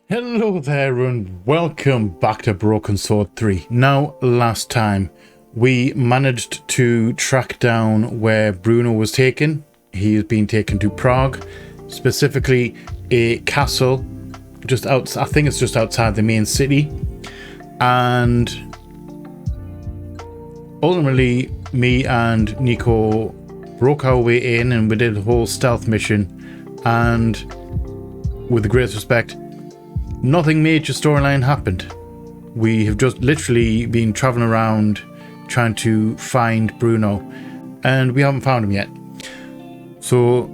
Hello there and welcome back to Broken Sword 3. Now, last time we managed to track down where Bruno was taken. He has been taken to Prague, specifically a castle just out. I think it's just outside the main city. And ultimately, me and Nico broke our way in and we did a whole stealth mission. And with the greatest respect, nothing major storyline happened. We have just literally been traveling around trying to find Bruno, and we haven't found him yet. So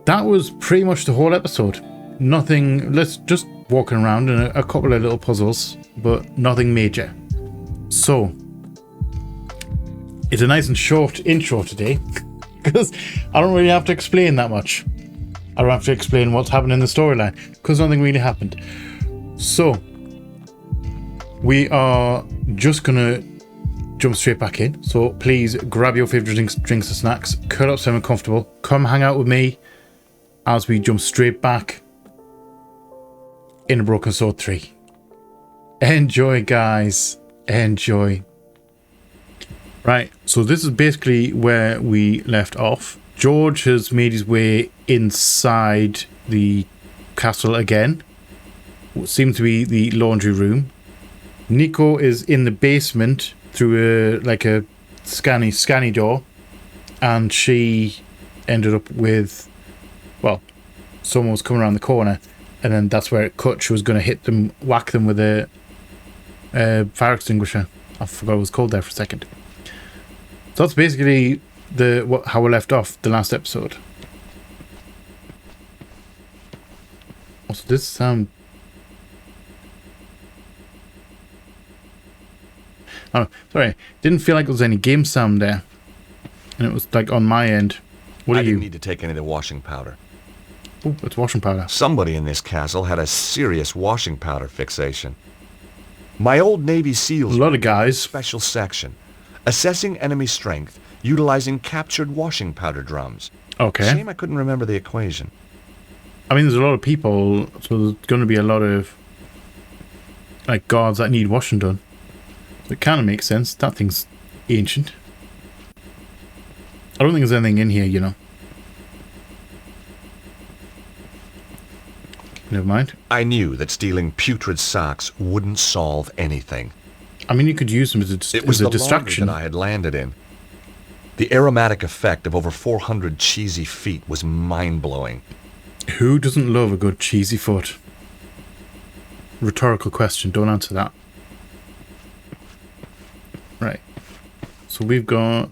that was pretty much the whole episode. Nothing, let's just walking around and a couple of little puzzles, but nothing major. So it's a nice and short intro today because I don't really have to explain that much. I don't have to explain what's happened in the storyline because nothing really happened. So we are just gonna jump straight back in. So please grab your favorite drinks and snacks, curl up somewhere comfortable, come hang out with me as we jump straight back in Broken Sword 3. Enjoy, guys. Enjoy. Right, so this is basically where we left off. George has made his way inside the castle again. What seems to be the laundry room. Nico is in the basement through a scanny door, and she ended up with, well, someone was coming around the corner, and then that's where it cut. She was going to hit them, whack them with a fire extinguisher. I forgot what it was called there for a second. So that's basically how we left off the last episode. What's this sound? Oh, sorry. Didn't feel like there was any game sound there. And it was like on my end. What are you? I didn't need to take any of the washing powder. Oh, it's washing powder. Somebody in this castle had a serious washing powder fixation. My old Navy SEALs. A lot of guys. Special section. Assessing enemy strength, utilizing captured washing powder drums. Okay. Shame I couldn't remember the equation. I mean, there's a lot of people, so there's going to be a lot of like guards that need washing done. So it kind of makes sense. That thing's ancient. I don't think there's anything in here, you know. Never mind. I knew that stealing putrid socks wouldn't solve anything. I mean, you could use them as a distraction. It was the laundry that I had landed in. The aromatic effect of over 400 cheesy feet was mind-blowing. Who doesn't love a good cheesy foot? Rhetorical question, don't answer that. Right. So we've got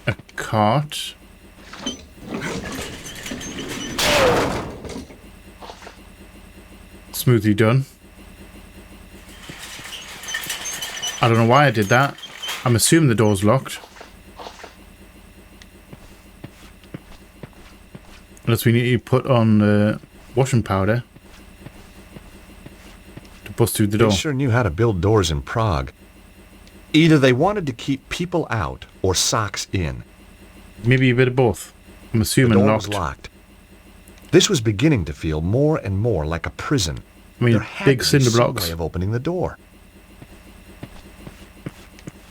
a cart. Smoothly done. I don't know why I did that. I'm assuming the door's locked. Unless we need to put on the washing powder to bust through the door. They sure knew how to build doors in Prague. Either they wanted to keep people out or socks in. Maybe a bit of both. I'm assuming the door locked. was locked. This was beginning to feel more and more like a prison. I mean, there had big to be cinder some blocks. way of opening the door.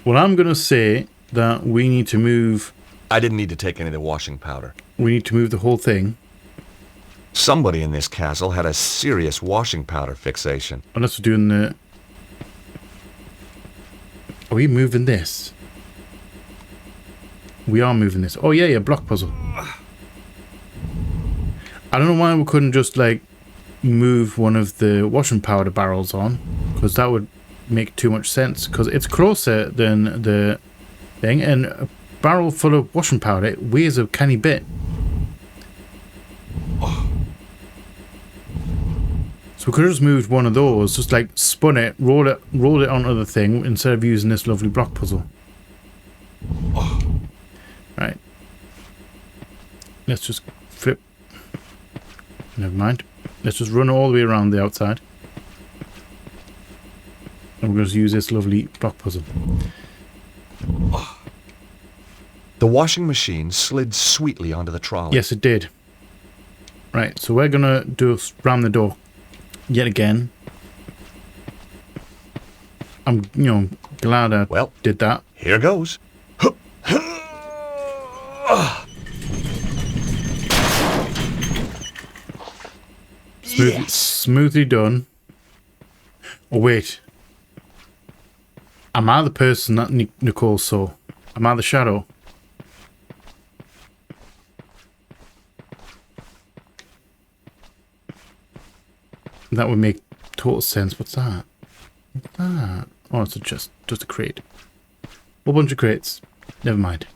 Well, I'm going to say that we need to move... I didn't need to take any of the washing powder. We need to move the whole thing. Somebody in this castle had a serious washing powder fixation. Unless we're doing the... Are we moving this? We are moving this. Oh, yeah, block puzzle. I don't know why we couldn't just, like, move one of the washing powder barrels on. Because that would make too much sense. Because it's closer than the thing. And a barrel full of washing powder, it weighs a canny bit. So we could have just moved one of those, just like spun it, rolled it onto the thing instead of using this lovely block puzzle. Right. Let's just flip. Never mind. Let's just run all the way around the outside. And we're going to use this lovely block puzzle. The washing machine slid sweetly onto the trolley. Yes, it did. Right, so we're gonna ram the door yet again. I'm, glad I Well, did that. here goes. Smoothly done. Oh, wait. Am I the person that Nicole saw? Am I the shadow? That would make total sense. What's that? What's that? Oh, it's just a crate. Whole bunch of crates. Never mind.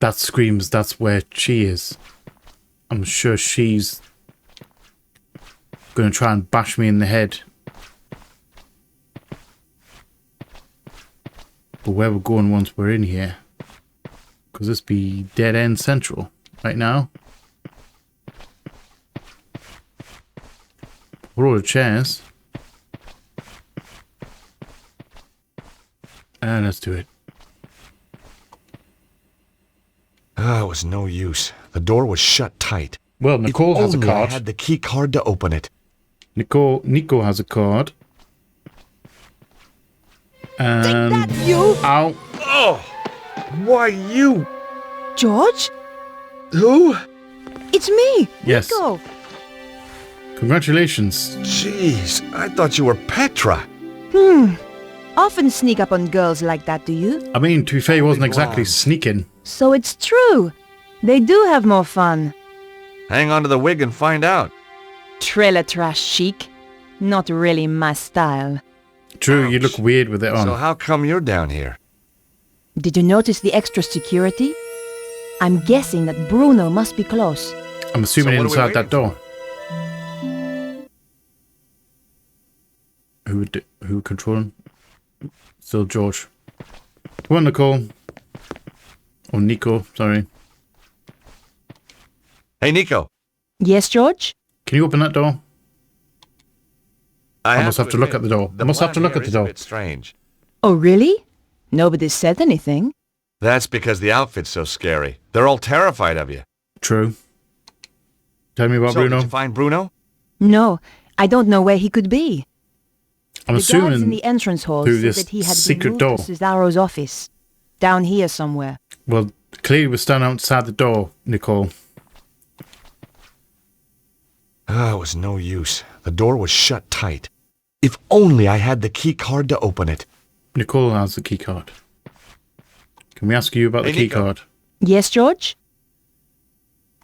That screams that's where she is. I'm sure she's gonna try and bash me in the head. But where we're going once we're in here. Because this be dead end central right now. Roll of chairs. And let's do it. It was no use. The door was shut tight. Well, Nicole has a Only I card. had the key card to open it. Nico has a card. And Take that, you! ow. Oh! Why you? George? Who? It's me, Yes. Nico. Congratulations. Jeez, I thought you were Petra. Often sneak up on girls like that, do you? I mean, to be fair, he wasn't Big exactly rounds. sneaking. So it's true. They do have more fun. Hang on to the wig and find out. Trailer trash chic. Not really my style. True, you Ouch. look weird with it on. So how come you're down here? Did you notice the extra security? I'm guessing that Bruno must be close. I'm assuming So what are we inside that door. Who controlling? Still George. Come on, Nicole. Or Nico, sorry. Hey, Nico. Yes, George? Can you open that door? I must have to look at the door. I must have to look at the door. It's strange. Oh, really? Nobody said anything. That's because the outfit's so scary. They're all terrified of you. True. Tell me about So, Bruno. did you find Bruno? No, I don't know where he could be. I'm The guards in assuming the entrance hall through said this that he had secret been moved door. to Cesaro's office. Down here somewhere. Well, clearly we're standing outside the door, Nicole. It was no use. The door was shut tight. If only I had the key card to open it. Nicole has the key card. Can we ask you about the Hey, key Nico. card? Yes, George?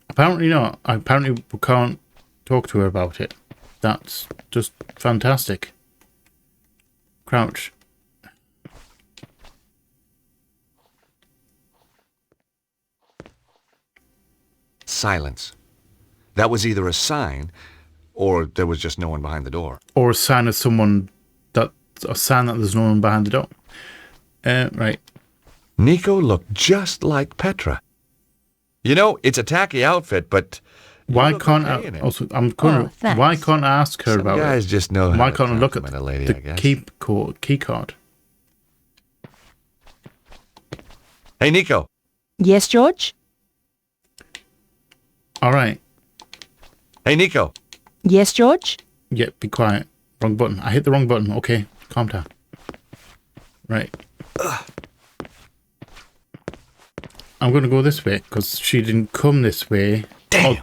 Apparently not. Apparently we can't talk to her about it. That's just fantastic. Crouch. Silence. That was either a sign, or there was just no one behind the door. Or a sign of someone a sign that there's no one behind the door. Right. Nico looked just like Petra. You know, it's a tacky outfit, but you Why look can't okay in I it. also I'm gonna thanks. why can't I ask her Some about guys it? just know how Why to can't I look at compliment a lady, I the guess. key card? Hey, Nico. Yes, George? Alright. Hey, Nico. Yes, George? Yeah, be quiet. Wrong button. I hit the wrong button. Okay, calm down. Right. I'm gonna go this way because she didn't come this way. Damn. Oh,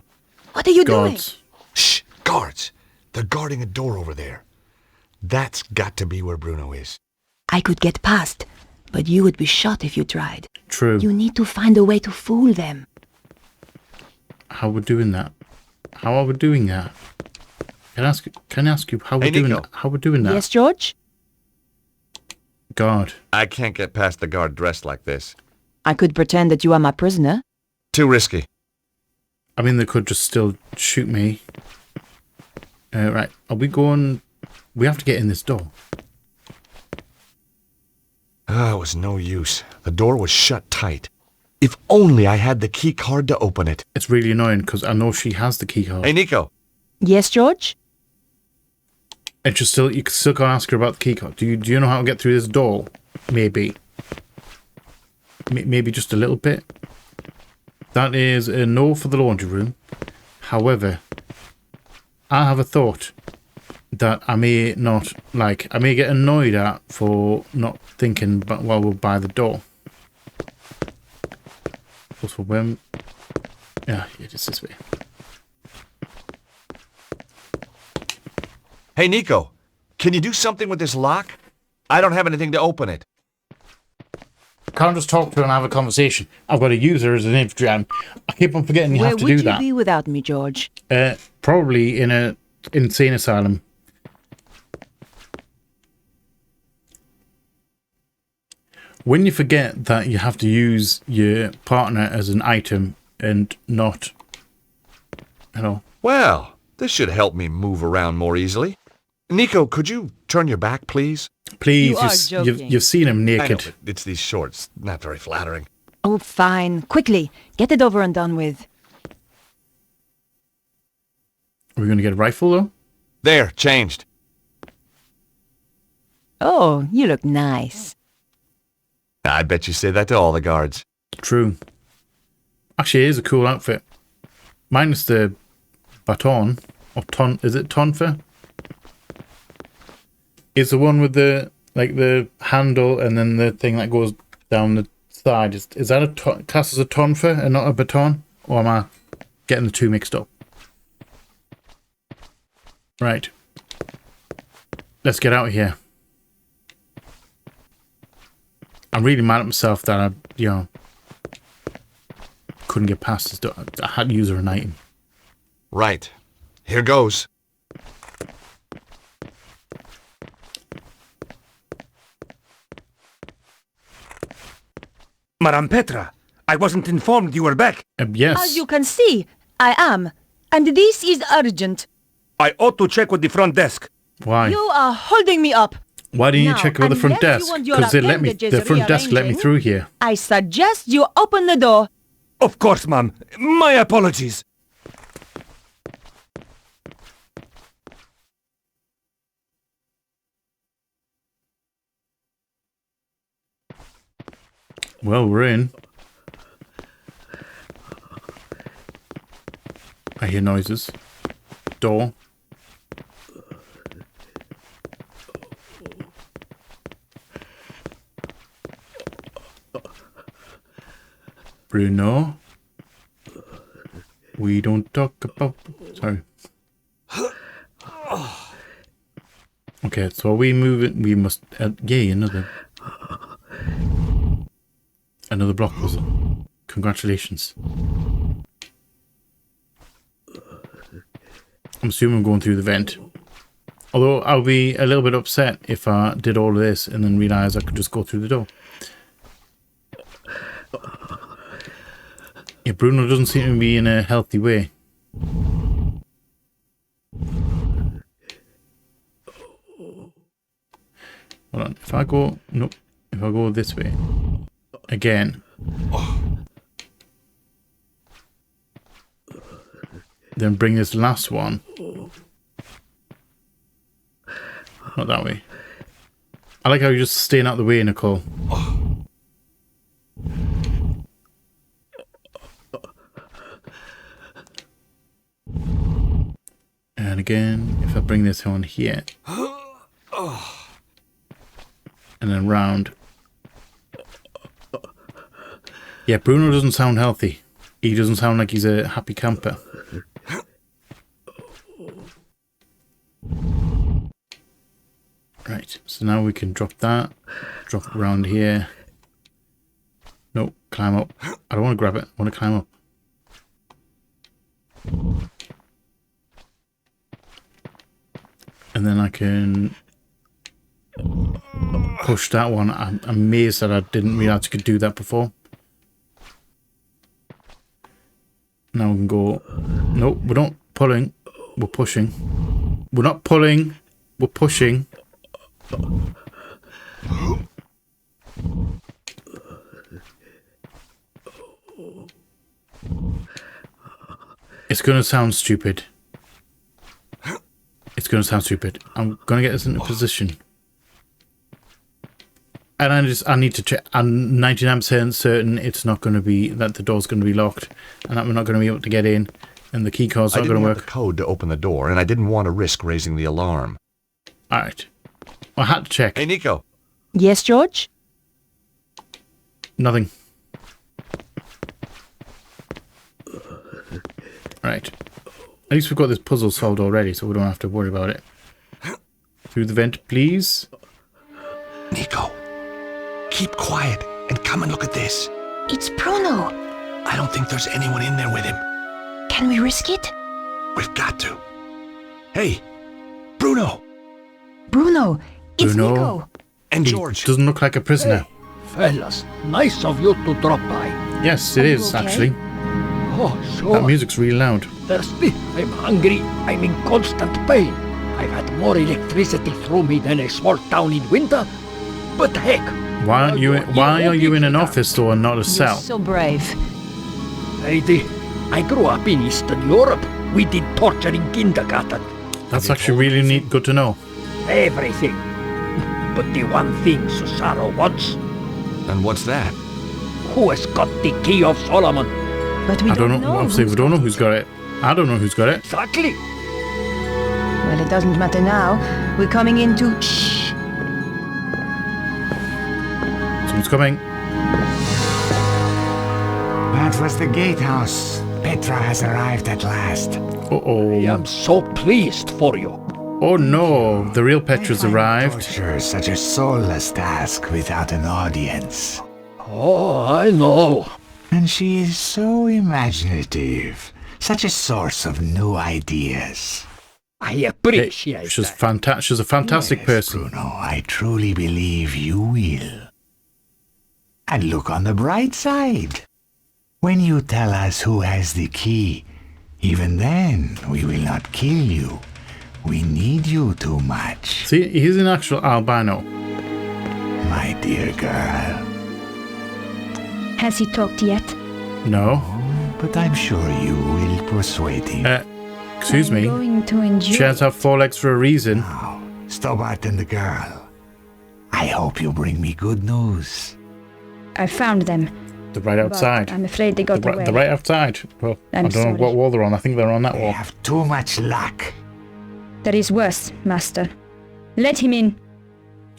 What are you doing? gods. Shh, guards. They're guarding a door over there. That's got to be where Bruno is. I could get past, but you would be shot if you tried. True. You need to find a way to fool them. How we're doing that? How are we doing that? Can I ask you how we're Hey, doing Nico. that? How we're doing that? Yes, George? God. I can't get past the guard dressed like this. I could pretend that you are my prisoner. Too risky. I mean, they could just still shoot me. Right. Are we going? We have to get in this door. It was no use. The door was shut tight. If only I had the key card to open it. It's really annoying because I know she has the key card. Hey, Nico. Yes, George? And you still can't ask her about the key card. Do you know how to get through this door? Maybe. maybe just a little bit. That is a no for the laundry room. However, I have a thought that I may not like. I may get annoyed at for not thinking while we're by the door. Also, when... Yeah, it is this way. Hey, Nico, can you do something with this lock? I don't have anything to open it. Can't just talk to her and have a conversation. I've got to use her as an infantry. I keep on forgetting you have to do Where would that. you be without me, George? Probably in a insane asylum. When you forget that you have to use your partner as an item and not, you know. Well, this should help me move around more easily. Nico, could you turn your back, please? Please, You are joking. you've seen him I know, naked. but it's these shorts. Not very flattering. Oh, fine. Quickly, get it over and done with. Are we going to get a rifle, though? There, changed. Oh, you look nice. I bet you say that to all the guards. True. Actually, it is a cool outfit. Minus the baton. Or is it tonfa? It's the one with the, like, the handle and then the thing that goes down the side. Is that a class as a tonfa and not a baton? Or am I getting the two mixed up? Right. Let's get out of here. I'm really mad at myself that I, couldn't get past this door. I had to use her an item. Right. Here goes. Madame Petra, I wasn't informed you were back. Yes. As you can see, I am. And this is urgent. I ought to check with the front desk. Why? You are holding me up. Why didn't you Now, check with the front unless you desk? want your Because they let me. appendages The front desk let me rearranging, through here. I suggest you open the door. Of course, ma'am. My apologies. Well, we're in. I hear noises. Door. Bruno. We don't talk about... Sorry. Okay, so are we moving? We must... yay, another block puzzle. Congratulations. I'm assuming I'm going through the vent. Although I'll be a little bit upset if I did all of this and then realise I could just go through the door. Yeah, Bruno doesn't seem to be in a healthy way. Hold on, if I go... Nope. If I go this way... Again... Then bring this last one... Not that way. I like how you're just staying out the way, Nicole. And again, if I bring this on here. And then round. Yeah, Bruno doesn't sound healthy. He doesn't sound like he's a happy camper. Right, so now we can drop that. Drop it around here. Nope, climb up. I don't want to grab it. I want to climb up. And then I can push that one. I'm amazed that I didn't realize I could do that before. Now we can go... Nope, we're not pulling. We're pushing. We're not pulling. We're pushing. It's going to sound stupid. It's going to sound stupid. I'm going to get us into position. And I need to check. I'm 99% certain it's not going to be, that the door's going to be locked and that we're not going to be able to get in and the key card's I not going didn't to have work. the code to open the door, and I didn't want to risk raising the alarm. Alright. I had to check. Hey, Nico. Yes, George? Nothing. Right. At least we've got this puzzle solved already, so we don't have to worry about it. Through the vent, please. Nico, keep quiet and come and look at this. It's Bruno. I don't think there's anyone in there with him. Can we risk it? We've got to. Hey, Bruno Bruno, it's Bruno. Nico. and He George. doesn't look like a prisoner. Fellas, nice of you to drop by. Yes, it is, okay? actually. Oh, That sure. music's really loud. Thirsty, I'm hungry, I'm in constant pain. I've had more electricity through me than a small town in winter. But heck, Why are you in an office though and not a You're cell? so brave. lady, I grew up in Eastern Europe. We did torture in kindergarten. That's actually really neat, good to know. Everything. But the one thing Susano wants, And what's that? who has got the key of Solomon? But we I don't know. Obviously, we don't know who's got it. I don't know who's got it. Exactly. Well, it doesn't matter now. We're coming into... Shh. Someone's coming. That was the gatehouse. Petra has arrived at last. I Uh-oh. am so pleased for you. Oh no, the real Petra's arrived. Torture is such a soulless task without an audience. Oh, I know. And she is so imaginative. Such a source of new ideas. I appreciate She's that. She's a fantastic Yes, person. Bruno, I truly believe you will. And look on the bright side. When you tell us who has the key, even then we will not kill you. We need you too much, See, he's an actual albino. my dear girl. Has he talked yet? No. But I'm sure you will persuade him. Excuse I'm me. going to enjoy. She has to have 4 legs for a reason. Now, Stobart and the girl. I hope you bring me good news. I found them. They're right outside. But I'm afraid they got away. They're right outside. Well, I'm I don't know sorry. what wall they're on. I think they're on that They wall. have too much luck. There is worse, Master. Let him in.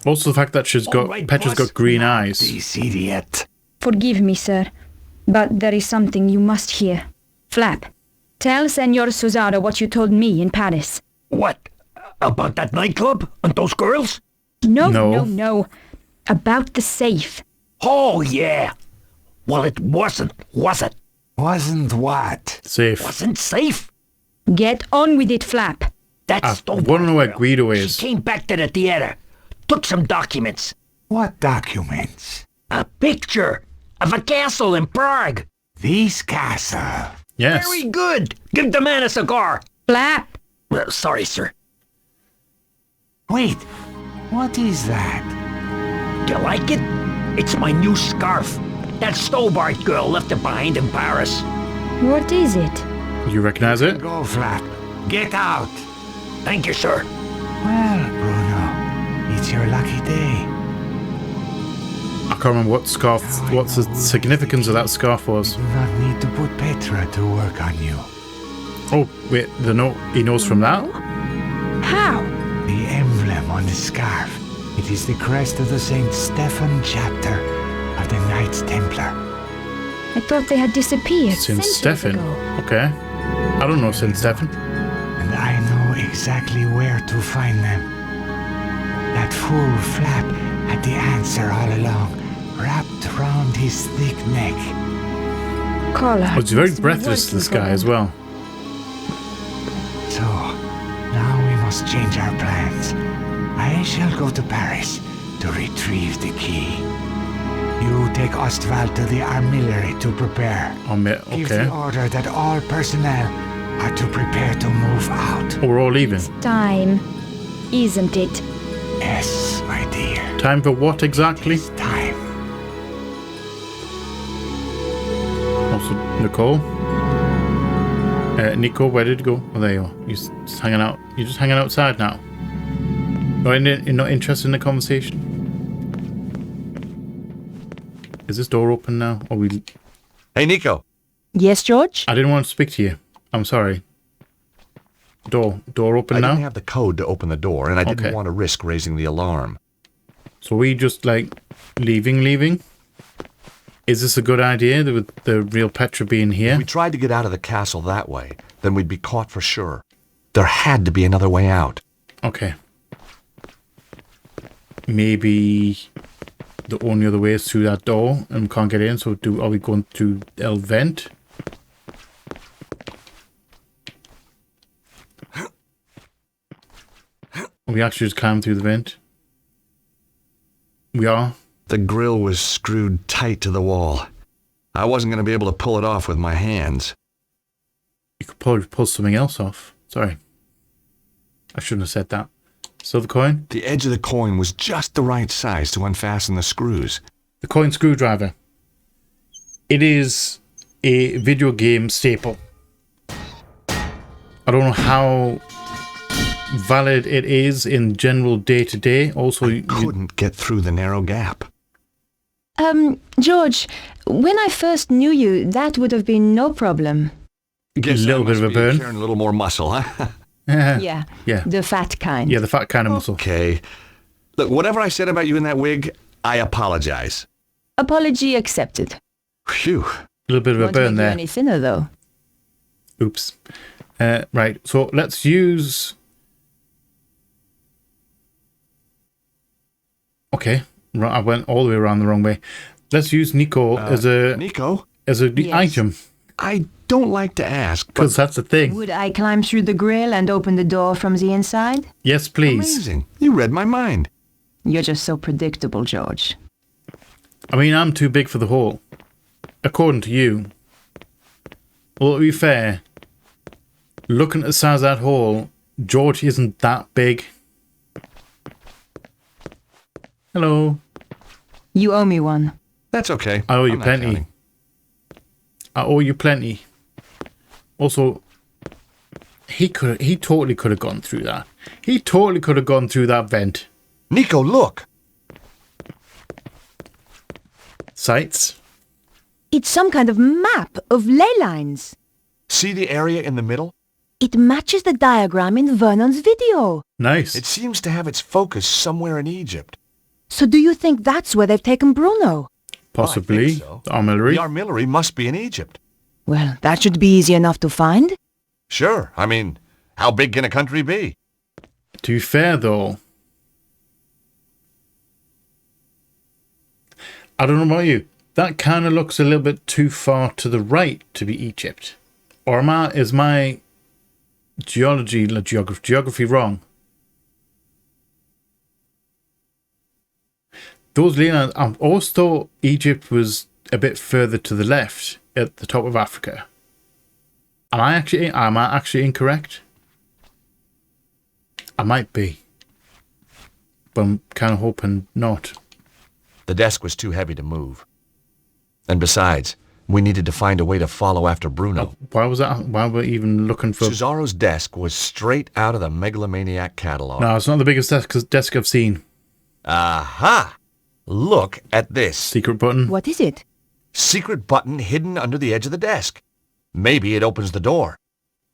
Also, the fact that All right, Petra's boss. got green Now, eyes. This idiot. Forgive me, sir. But there is something you must hear. Flap, tell Senor Susano what you told me in Paris. What? About that nightclub and those girls? No, No. no, no. About the safe. Oh, yeah. Well, it wasn't, was it? Wasn't what? Safe. Wasn't safe. Get on with it, Flap. That's I wanna know where girl. Guido is. She came back to the theater, took some documents. What documents? A picture of a castle in Prague. This castle. Yes. Very good. Give the man a cigar. Flap! Sorry, sir. Wait, what is that? Do you like it? It's my new scarf. That Stobart girl left it behind in Paris. What is it? You recognize it? Go, Flap. Get out. Thank you, sir. Well, Bruno, it's your lucky day. I can't remember what the significance of that scarf was. Do not need to put Petra to work on you. Oh, wait, the note, he knows from that? How? The emblem on the scarf. It is the crest of the St. Stephen chapter of the Knights Templar. I thought they had disappeared Saint centuries Stephen. ago. Okay. I don't know Saint Stephen. And I know exactly where to find them. That fool Flap had the answer all along, wrapped round his thick neck. Collar. Oh, it's very must be breathless, working this for guy them. as well. So, now we must change our plans. I shall go to Paris to retrieve the key. You take Ostwald to the armillery to prepare. Give Okay. the order that all personnel are to prepare to move out. Oh, we're all leaving. Time, isn't it? Yes, my dear. Time for what exactly? It's time. Also, Nicole. Nico, where did you go? Oh, there you are. You're just hanging out. You're just hanging outside now. You're not interested in the conversation? this door open now? Or we... Hey, Nico. Yes, George? I didn't want to speak to you. I'm sorry. Door open I now? didn't have the code to open the door, and I didn't Okay. want to risk raising the alarm. So we just, like, leaving? Is this a good idea with the real Petra being If here? we tried to get out of the castle that way, then we'd be caught for sure. There had to be another way out. Okay. Maybe the only other way is through that door and we can't get in, so are we going through El Vent? We actually just climb through the vent. We are. The grill was screwed tight to the wall. I wasn't going to be able to pull it off with my hands. You could probably pull something else off. Sorry. I shouldn't have said that. Silver coin? The edge of the coin was just the right size to unfasten the screws. The coin screwdriver. It is a video game staple. I don't know how valid it is in general day-to-day. Also, I couldn't get through the narrow gap. George, when I first knew you, that would have been no problem. Guess little I bit of must a be burn. carrying a little more muscle, huh? Yeah. Yeah. The fat kind. Yeah, the fat kind of muscle. Okay. Look, whatever I said about you in that wig, I apologize. Apology accepted. Phew. A little bit of a Won't burn make you there. any thinner, though. Oops. Right, so let's use... Okay, right, I went all the way around the wrong way. Let's use Nico as a Nico, Yes. item, I don't like to ask, but because that's the thing. Would I climb through the grill and open the door from the inside? Yes, please. amazing. You read my mind. You're just so predictable, George. I mean, I'm too big for the hole. According to you. Well, to be fair, looking at the size of that hole, George isn't that big. Hello. You owe me one. That's okay. I owe you I'm not plenty. counting. I owe you plenty. Also, he totally could have gone through that. He totally could have gone through that vent. Nico, look. Sights. It's some kind of map of ley lines. See the area in the middle? It matches the diagram in Vernon's video. Nice. It seems to have its focus somewhere in Egypt. So do you think that's where they've taken Bruno? Possibly. I think so. The armillery. The armillery must be in Egypt. Well, that should be easy enough to find. Sure. I mean, how big can a country be? To be fair, though, I don't know about you. That kind of looks a little bit too far to the right to be Egypt. Or is my geography wrong? Those lines, I always thought Egypt was a bit further to the left at the top of Africa. Am I actually incorrect? I might be. But I'm kind of hoping not. The desk was too heavy to move. And besides, we needed to find a way to follow after Bruno. Why was that? Why were we even looking for... Cesaro's desk was straight out of the Megalomaniac catalog. No, it's not the biggest desk I've seen. Aha! Look at this. Secret button. What is it? Secret button hidden under the edge of the desk. Maybe it opens the door.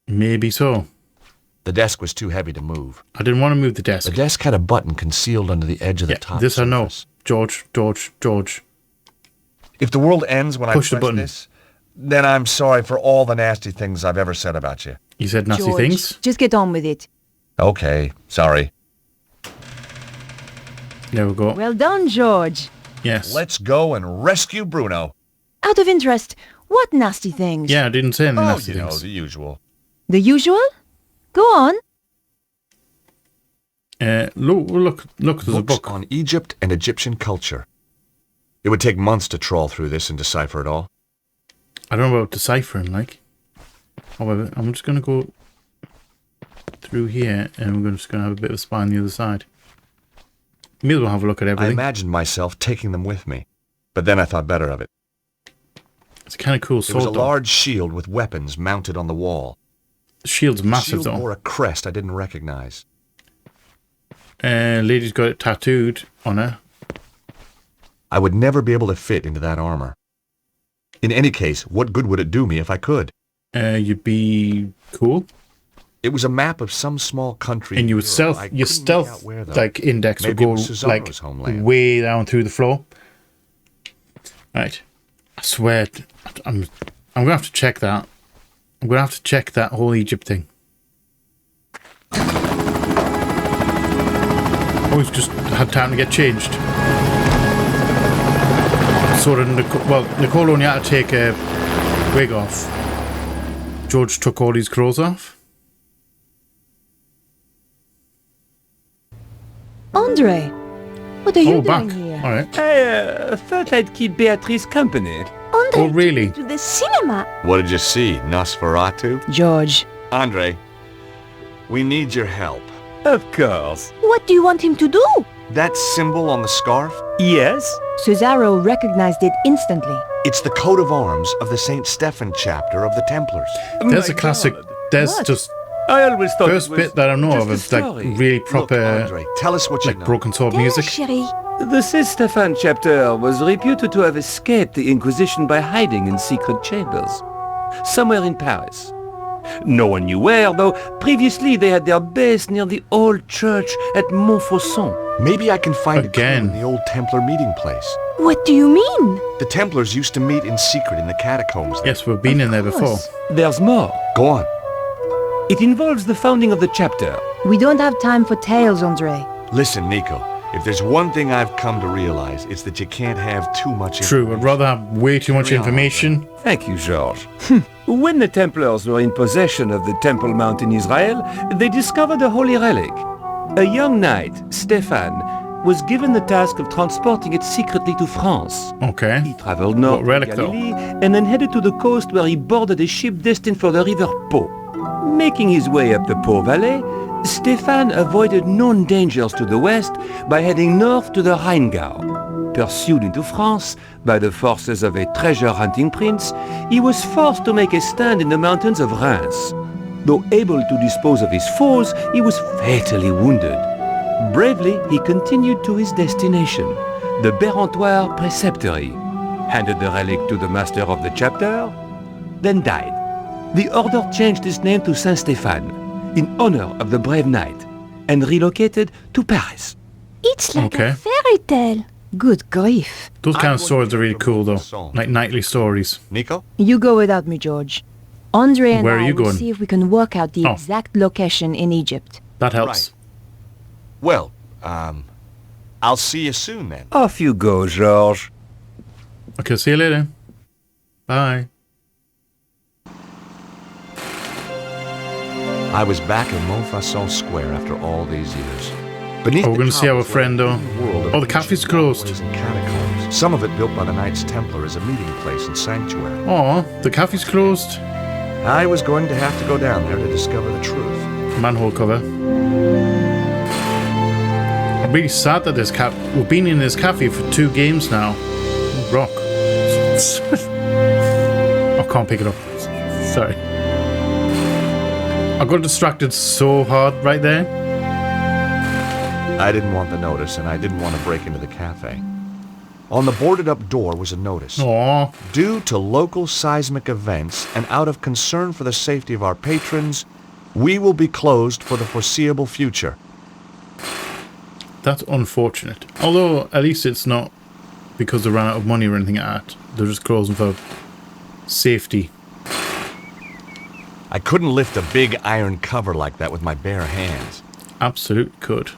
Maybe so. The desk was too heavy to move. I didn't want to move the desk. The desk had a button concealed under the edge of the top this I know. surface. George. If the world ends when Push the I press button. this, then I'm sorry for all the nasty things I've ever said about you. You said nasty George, things? just get on with it. Okay, sorry. There we go. Well done, George. Yes. Let's go and rescue Bruno. Out of interest, what nasty things? Yeah, I didn't say any Oh, nasty you know, things. the usual. The usual? Go on. Look, there's a Books book. on Egypt and Egyptian culture. It would take months to trawl through this and decipher it all. I don't know about deciphering, like. However, I'm just going to go through here and we're just going to have a bit of a spy on the other side. May as well have a look at I everything. imagined myself taking them with me, but then I thought better of it. It's a kind of cool There was sword, a though. large shield with weapons mounted on the wall. The shield's The massive, shield though. wore a crest I didn't recognize. Lady's got it tattooed on her. I would never be able to fit into that armor. In any case, what good would it do me if I could? You'd be cool. It was a map of some small country. And you in would Europe. I your couldn't make out stealth where, though. like index Maybe it would was go like Cesaro's homeland. way down through the floor. Right. I swear I'm gonna have to check that. I'm gonna have to check that whole Egypt thing. Oh, he's just had time to get changed. So did Nicole only had to take a wig off. George took all his clothes off. Andre, what are you doing back. here? All right. I thought I'd keep Beatrice company. Andre, Oh, really? to the cinema. What did you see, Nosferatu? George, Andre, we need your help. Of course. what do you want him to do? That symbol on the scarf? Yes? Cesaro recognized it instantly. It's the coat of arms of the St. Stephen chapter of the Templars. There's My a classic. God. There's What? just I always thought first it was bit that I know just of a is like story. really Look, proper, Andre, tell us what you like know. broken sword music. Chérie. The St. Stephen chapter was reputed to have escaped the Inquisition by hiding in secret chambers, somewhere in Paris. No one knew where, though previously they had their base near the old church at Montfaucon. Maybe I can find Again. a clue in the old Templar meeting place. What do you mean? The Templars used to meet in secret in the catacombs there. Yes, we've been in there before. course. There's more. Go on. It involves the founding of the chapter. We don't have time for tales, Andre. Listen, Nico, if there's one thing I've come to realize, it's that you can't have too much True, I'd information. rather have way too much Carry on, information. Thank you, Georges. When the Templars were in possession of the Temple Mount in Israel, they discovered a holy relic. A young knight, Stephan, was given the task of transporting it secretly to France. Okay. He traveled north What relic, to though? Galilee and then headed to the coast where he boarded a ship destined for the river Po. Making his way up the Po Valley, Stephan avoided known dangers to the west by heading north to the Rheingau. Pursued into France by the forces of a treasure-hunting prince, he was forced to make a stand in the mountains of Reims. Though able to dispose of his foes, he was fatally wounded. Bravely, he continued to his destination, the Bérentoire Preceptory, handed the relic to the master of the chapter, then died. The order changed its name to Saint-Stéphane, in honor of the brave knight, and relocated to Paris. It's like Okay. a fairy tale. Good grief. Those kind of I stories are really wouldn't cool, though. song. Like nightly stories. Nico? You go without me, George. Andre and Where are I you will going? see if we can work out the Oh. exact location in Egypt. That helps. Well, I'll see you soon then. Off you go, Georges. Okay, see you later. Bye. I was back in Montfaucon Square after all these years. Beneath Oh, we're the gonna see our cobbles lay friend, a though. hidden world of Oh, the cafe's ancient closed. walkways and catacombs. Some of it built by the Knights Templar as a meeting place and sanctuary. Aw, the cafe's closed. I was going to have to go down there to discover the truth. Manhole cover. I'm really sad that we've been in this cafe for 2 games now. Rock. I can't pick it up. Sorry. I got distracted so hard right there. I didn't want the notice, and I didn't want to break into the cafe. On the boarded-up door was a notice. Aw. Due to local seismic events and out of concern for the safety of our patrons, we will be closed for the foreseeable future. That's unfortunate. Although, at least it's not because they ran out of money or anything like that. They're just closing for safety. I couldn't lift a big iron cover like that with my bare hands. Absolute could.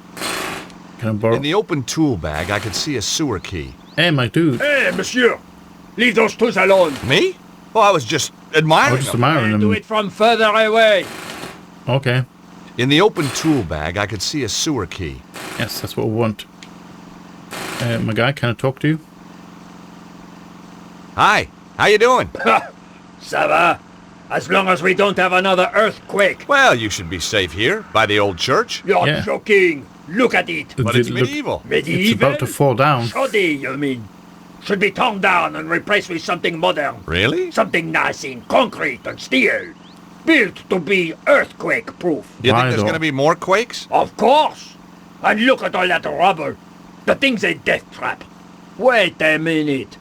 Can I borrow? In the open tool bag, I could see a sewer key. Hey, my dude. Hey, monsieur! Leave those tools alone! Me? Well, I was just I admiring was just them. admiring Do them. it from further away! Okay. In the open tool bag, I could see a sewer key. Yes, that's what we want. My guy, can I talk to you? Hi, how you doing? Ça va? As long as we don't have another earthquake! Well, you should be safe here, by the old church. You're Yeah. joking! Look at it! But it's Look, medieval. Medieval? it's about to fall down. Shoddy, you mean? Should be torn down and replaced with something modern. Really? Something nice in concrete and steel. Built to be earthquake-proof. You Why, think there's though? going to be more quakes? Of course! And look at all that rubble. The thing's a death trap. Wait a minute.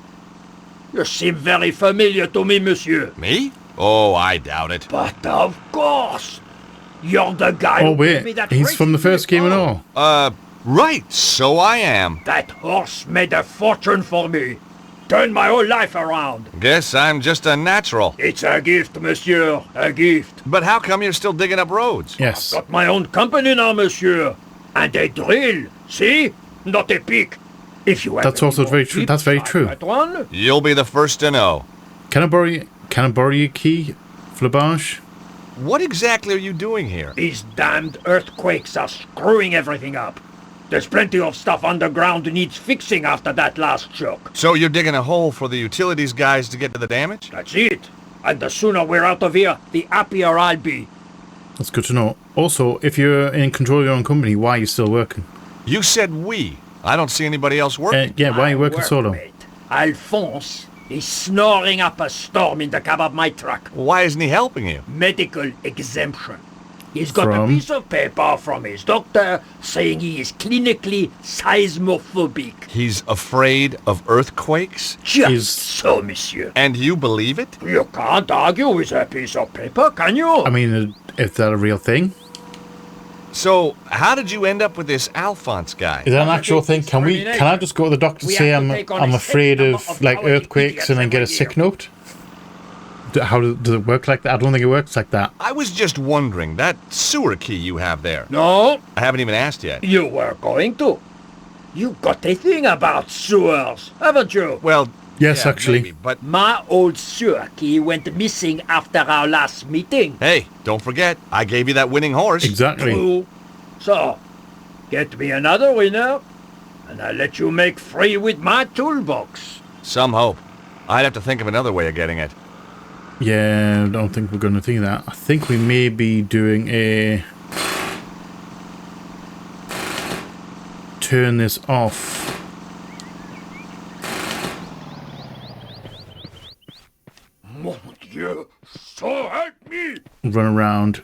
You seem very familiar to me, monsieur. Me? Oh, I doubt it. But of course. You're the guy Oh, who gave me wait. that He's from the racing first game and vehicle. all. Right, so I am. That horse made a fortune for me. Turned my whole life around. Guess I'm just a natural. It's a gift, monsieur. A gift. But how come you're still digging up roads? Yes. Got my own company now, monsieur. And a drill. See? Not a pick. If you have That's any also more very true. tips, That's very I've true. got one. You'll be the first to know. Can I borrow your key, Flabange? What exactly are you doing here? These damned earthquakes are screwing everything up. There's plenty of stuff underground needs fixing after that last shock. So you're digging a hole for the utilities guys to get to the damage? That's it. And the sooner we're out of here, the happier I'll be. That's good to know. Also, if you're in control of your own company, why are you still working? You said we. I don't see anybody else working. Yeah, why are you working My solo? workmate, Alphonse, is snoring up a storm in the cab of my truck. Why isn't he helping you? Medical exemption. He's got a From? piece of paper from his doctor saying he is clinically seismophobic. He's afraid of earthquakes? Just Is- so, monsieur. And you believe it? You can't argue with a piece of paper, can you? I mean, is that a real thing? So, how did you end up with this Alphonse guy? Is that an actual thing? Can I just go to the doctor and We say have I'm to take on I'm a afraid set of number of like cowardly earthquakes idiots and then get a every sick year. note? How does it work like that? I don't think it works like that. I was just wondering, that sewer key you have there. No, I haven't even asked yet. you were going to. You got a thing about sewers, haven't you? Well, Yes, yeah, actually. maybe, but My old sewer key went missing after our last meeting. hey, don't forget, I gave you that winning horse. Exactly. True. So, get me another winner, and I'll let you make free with my toolbox. Some hope. I'd have to think of another way of getting it. Yeah, I don't think we're going to do that. I think we may be doing a... Turn this off. Mon Dieu, so help me! Run around.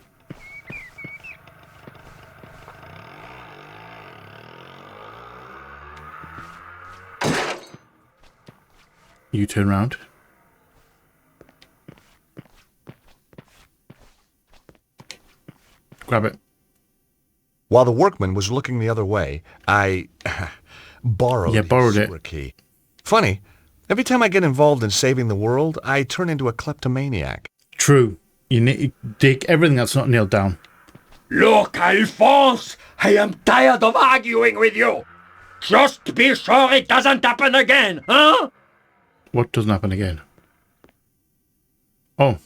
You turn around. Grab it. While the workman was looking the other way, I borrowed borrowed his it. sewer key. Funny, every time I get involved in saving the world, I turn into a kleptomaniac. True. You take everything that's not nailed down. Look, Alphonse, I am tired of arguing with you. Just be sure it doesn't happen again, huh? What doesn't happen again? Oh.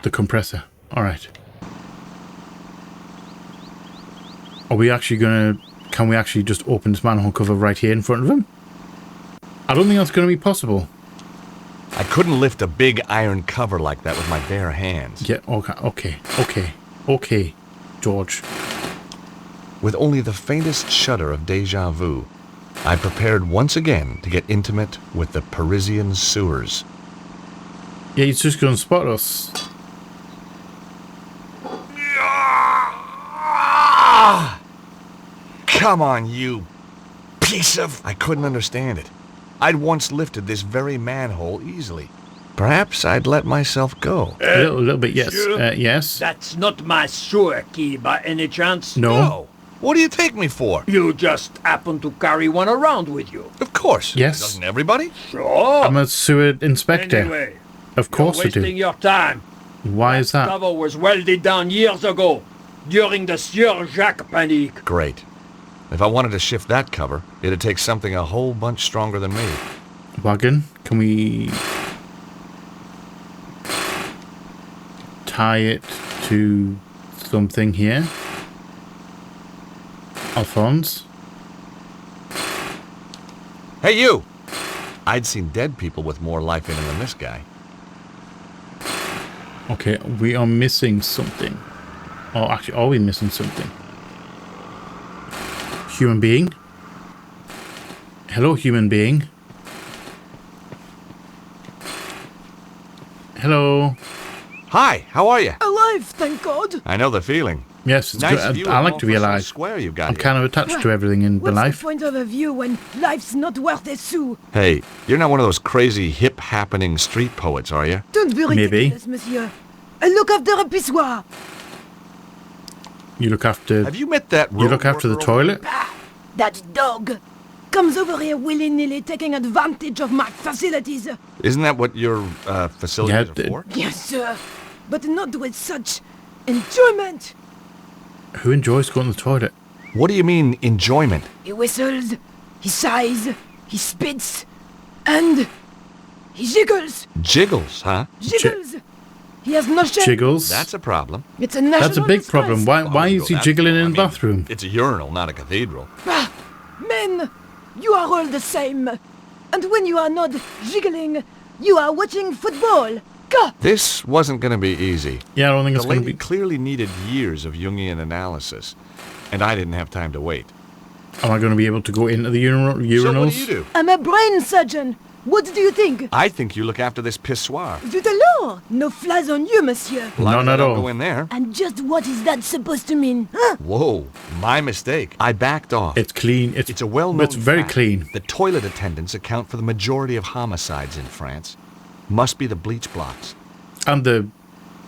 The compressor. Alright. Are we actually gonna... Can we actually just open this manhole cover right here in front of him? I don't think that's gonna be possible. I couldn't lift a big iron cover like that with my bare hands. Yeah, okay, George. With only the faintest shudder of déjà vu, I prepared once again to get intimate with the Parisian sewers. Yeah, he's just gonna spot us. Come on, you piece of... I couldn't understand it. I'd once lifted this very manhole easily. Perhaps I'd let myself go. A little bit, yes. monsieur? Yes. That's not my sewer key by any chance. No. What do you take me for? You just happen to carry one around with you. Of course. Yes. Doesn't everybody? Sure. I'm a sewer inspector. Anyway, Of course I you're wasting do. your time. Why is that? Cover was welded down years ago, during the Sieur Jacques panic. Great. If I wanted to shift that cover, it'd take something a whole bunch stronger than me. Wagon? Can we... tie it to something here? Alphonse? Hey, you! I'd seen dead people with more life in them than this guy. Okay, we are missing something. Oh, actually, are we missing something? Human being? Hello, human being. Hello. Hi, how are you? Alive, thank God. I know the feeling. Yes, it's Nice good. view I of like to be Montfaucon alive. Square you've got I'm here. kind of attached to everything in my What's life. the point of a view when life's not worth a sou? Hey, you're not one of those crazy hip-happening street poets, are you? Don't be Maybe. ridiculous, monsieur. I look after a pissoir. You look after. Have you met that You look after the road worker over toilet. That dog comes over here willy-nilly taking advantage of my facilities. there? Isn't that what your facilities Yeah, are for? Yes, sir. But not with such enjoyment. Who enjoys going to the toilet? What do you mean, enjoyment? He whistles, he sighs, he spits, and he jiggles. Jiggles, huh? Jiggles. He has no shame. Jiggles. That's a problem. It's a national That's a big disgrace. problem. Why I wouldn't is go he that jiggling far. in I the mean, bathroom? It's a urinal, not a cathedral. Ah, men, you are all the same. And when you are not jiggling, you are watching football. Gah! This wasn't going to be easy. Yeah, I don't think The it's going to lady be. clearly needed years of Jungian analysis, and I didn't have time to wait. Am I going to be able to go into the urinals? So what do you do? I'm a brain surgeon. What do you think? I think you look after this pissoir. Zut alors! No flies on you, monsieur. None at Don't all. go in there. And just what is that supposed to mean? Huh? Whoa, my mistake. I backed off. It's clean. It's a well-known It's very fact. clean. The toilet attendants account for the majority of homicides in France. Must be the bleach blocks. And the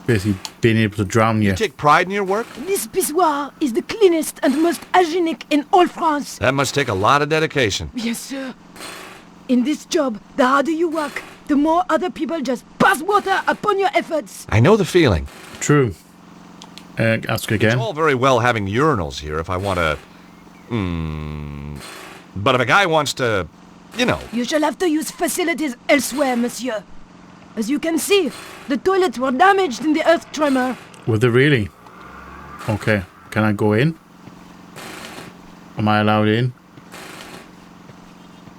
basically being able to drown you. You take pride in your work? This pissoir is the cleanest and most hygienic in all France. That must take a lot of dedication. Yes, sir. In this job, the harder you work, the more other people just pass water upon your efforts. I know the feeling. True. Ask again. It's all very well having urinals here if I want to... But if a guy wants to, you know... You shall have to use facilities elsewhere, monsieur. As you can see, the toilets were damaged in the earth tremor. Were they really? Okay. Can I go in? Am I allowed in?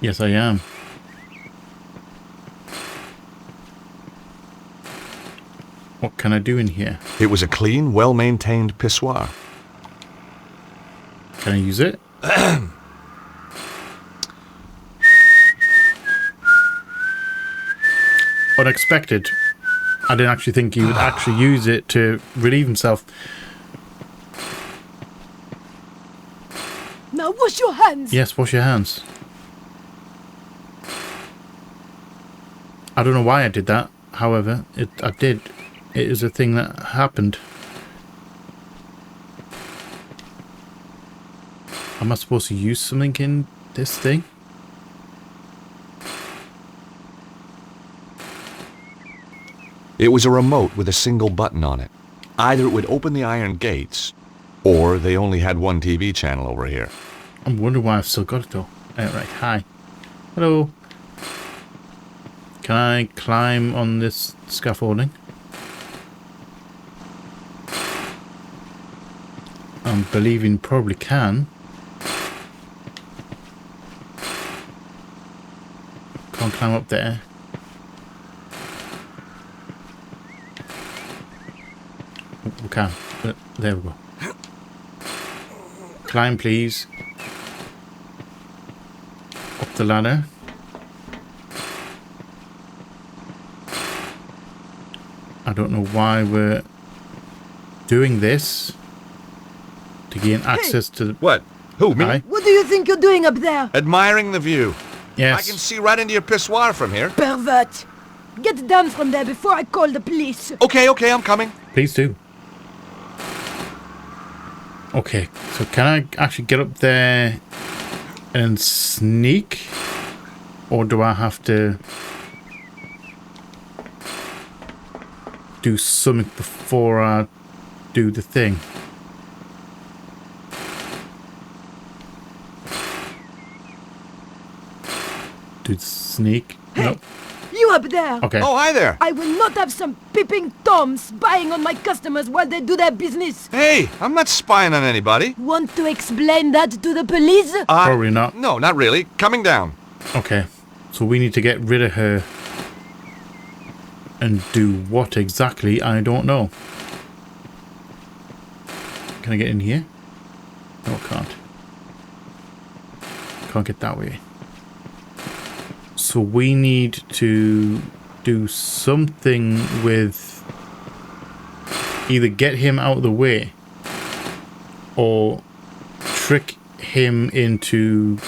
Yes, I am. What can I do in here? It was a clean, well-maintained pissoir. Can I use it? Unexpected. I didn't actually think he would actually use it to relieve himself. Now wash your hands. Yes, wash your hands. I don't know why I did that. However, I did. It is a thing that happened. Am I supposed to use something in this thing? It was a remote with a single button on it. Either it would open the iron gates, or they only had one TV channel over here. I'm wondering why I've still got it though. Right, hi. Hello. Can I climb on this scaffolding? I'm believing probably can. Can't climb up there. Oh, we can. There we go. Climb, please. Up the ladder. I don't know why we're doing this. To gain access to the... What? Who, me? Hi. What do you think you're doing up there? Admiring the view. Yes. I can see right into your pissoir from here. Pervert. Get down from there before I call the police. Okay, I'm coming. Please do. Okay, so can I actually get up there and sneak? Or do I have to do something before I do the thing? Do the sneak? Hey, No. you up there. Okay. Oh, hi there. I will not have some peeping toms spying on my customers while they do their business. Hey, I'm not spying on anybody. Want to explain that to the police? Probably not. No, not really. Coming down. Okay. So we need to get rid of her. And do what exactly? I don't know. Can I get in here? No, I can't. Can't get that way. So we need to do something with... Either get him out of the way. or trick him into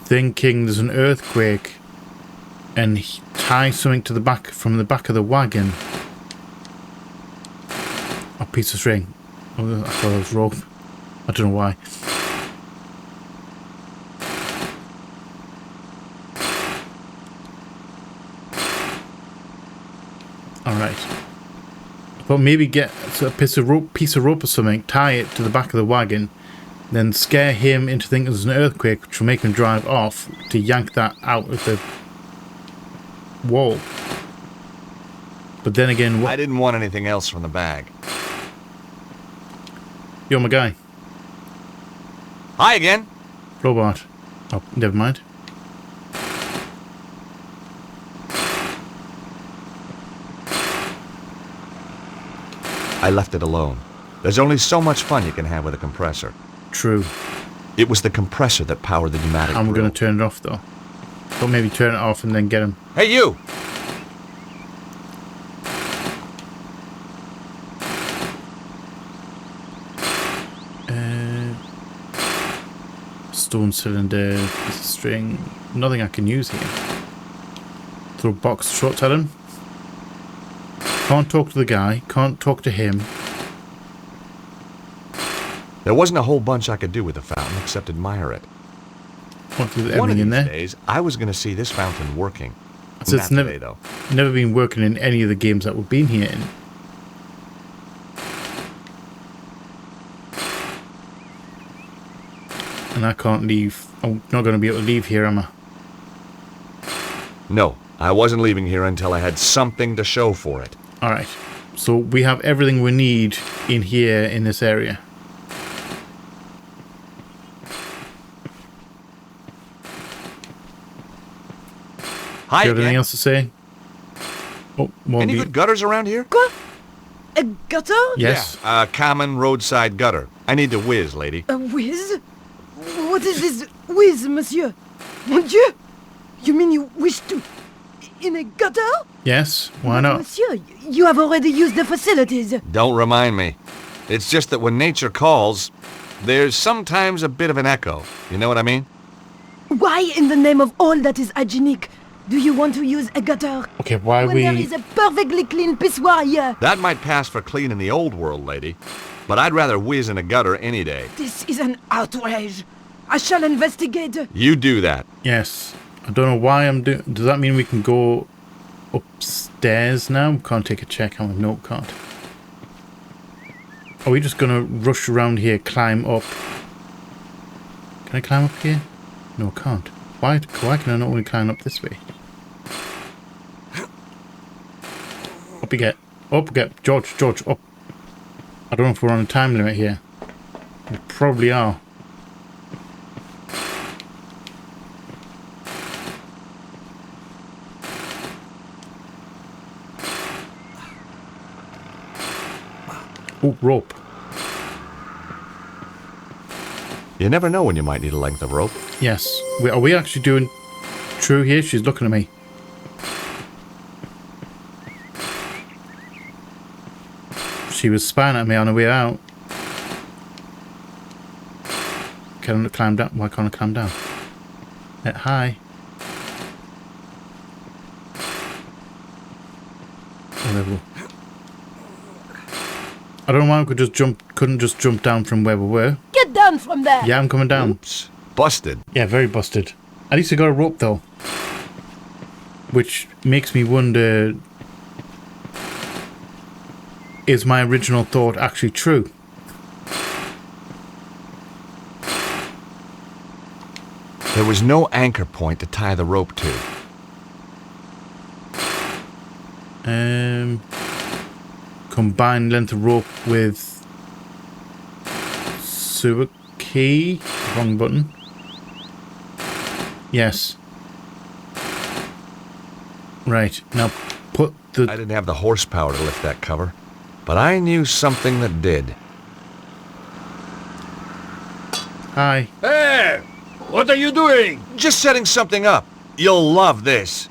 thinking there's an earthquake and tie something to the back from the back of the wagon. A piece of string. Oh, I thought it was rope. I don't know why. Alright. But maybe get a piece of rope or something, tie it to the back of the wagon, then scare him into thinking there's an earthquake, which will make him drive off to yank that out of the wall. But then again, I didn't want anything else from the bag. You're my guy. Hi again. Robot. Oh, never mind. I left it alone. There's only so much fun you can have with a compressor. True. It was the compressor that powered the pneumatic I'm drill. going to turn it off though. Or maybe turn it off and then get him. Hey, you! Stone cylinder, piece of string. Nothing I can use here. Throw a box of shorts at him. Can't talk to the guy. Can't talk to him. There wasn't a whole bunch I could do with the fountain except admire it. What, with One of everything in these there? days, I was going to see this fountain working. So Not it's never, today, though. never been working in any of the games that we've been here in. And I can't leave. I'm not going to be able to leave here, am I? No, I wasn't leaving here until I had something to show for it. Alright. So we have everything we need in here in this area. Hi Do you have anything again. else to say? Oh, won't Any be. good gutters around here? Quoi? A gutter? Yes. Yeah, a common roadside gutter. I need to whiz, lady. A whiz? What is this whiz, monsieur? Mon Dieu! You mean you wish to... in a gutter? Yes. Why not? Monsieur, you have already used the facilities. Don't remind me. It's just that when nature calls, there's sometimes a bit of an echo. You know what I mean? Why, in the name of all that is hygienic, do you want to use a gutter Okay, why when there is a perfectly clean pissoir here? That might pass for clean in the old world, lady. But I'd rather whiz in a gutter any day. This is an outrage. I shall investigate. You do that. Yes. I don't know why I'm doing... Does that mean we can go upstairs now? We can't take a check on the note card. Are we just going to rush around here, climb up? Can I climb up here? No, I can't. Why can I not only climb up this way? Up you get. Up you get. George, up. I don't know if we're on a time limit here. We probably are. Oh, rope. You never know when you might need a length of rope. Yes. Are we actually doing true here? She's looking at me. She was spying at me on her way out. Can I climb down? Why can't I climb down? Hi. Whatever. I don't know why we couldn't just jump down from where we were. Get down from there! Yeah, I'm coming down. Oops. Busted. Yeah, very busted. At least I got a rope though. Which makes me wonder, is my original thought actually true? There was no anchor point to tie the rope to. Combine length of rope with sewer key. Wrong button. Yes. Right, now put the... I didn't have the horsepower to lift that cover, but I knew something that did. Hi. Hey! What are you doing? Just setting something up. You'll love this.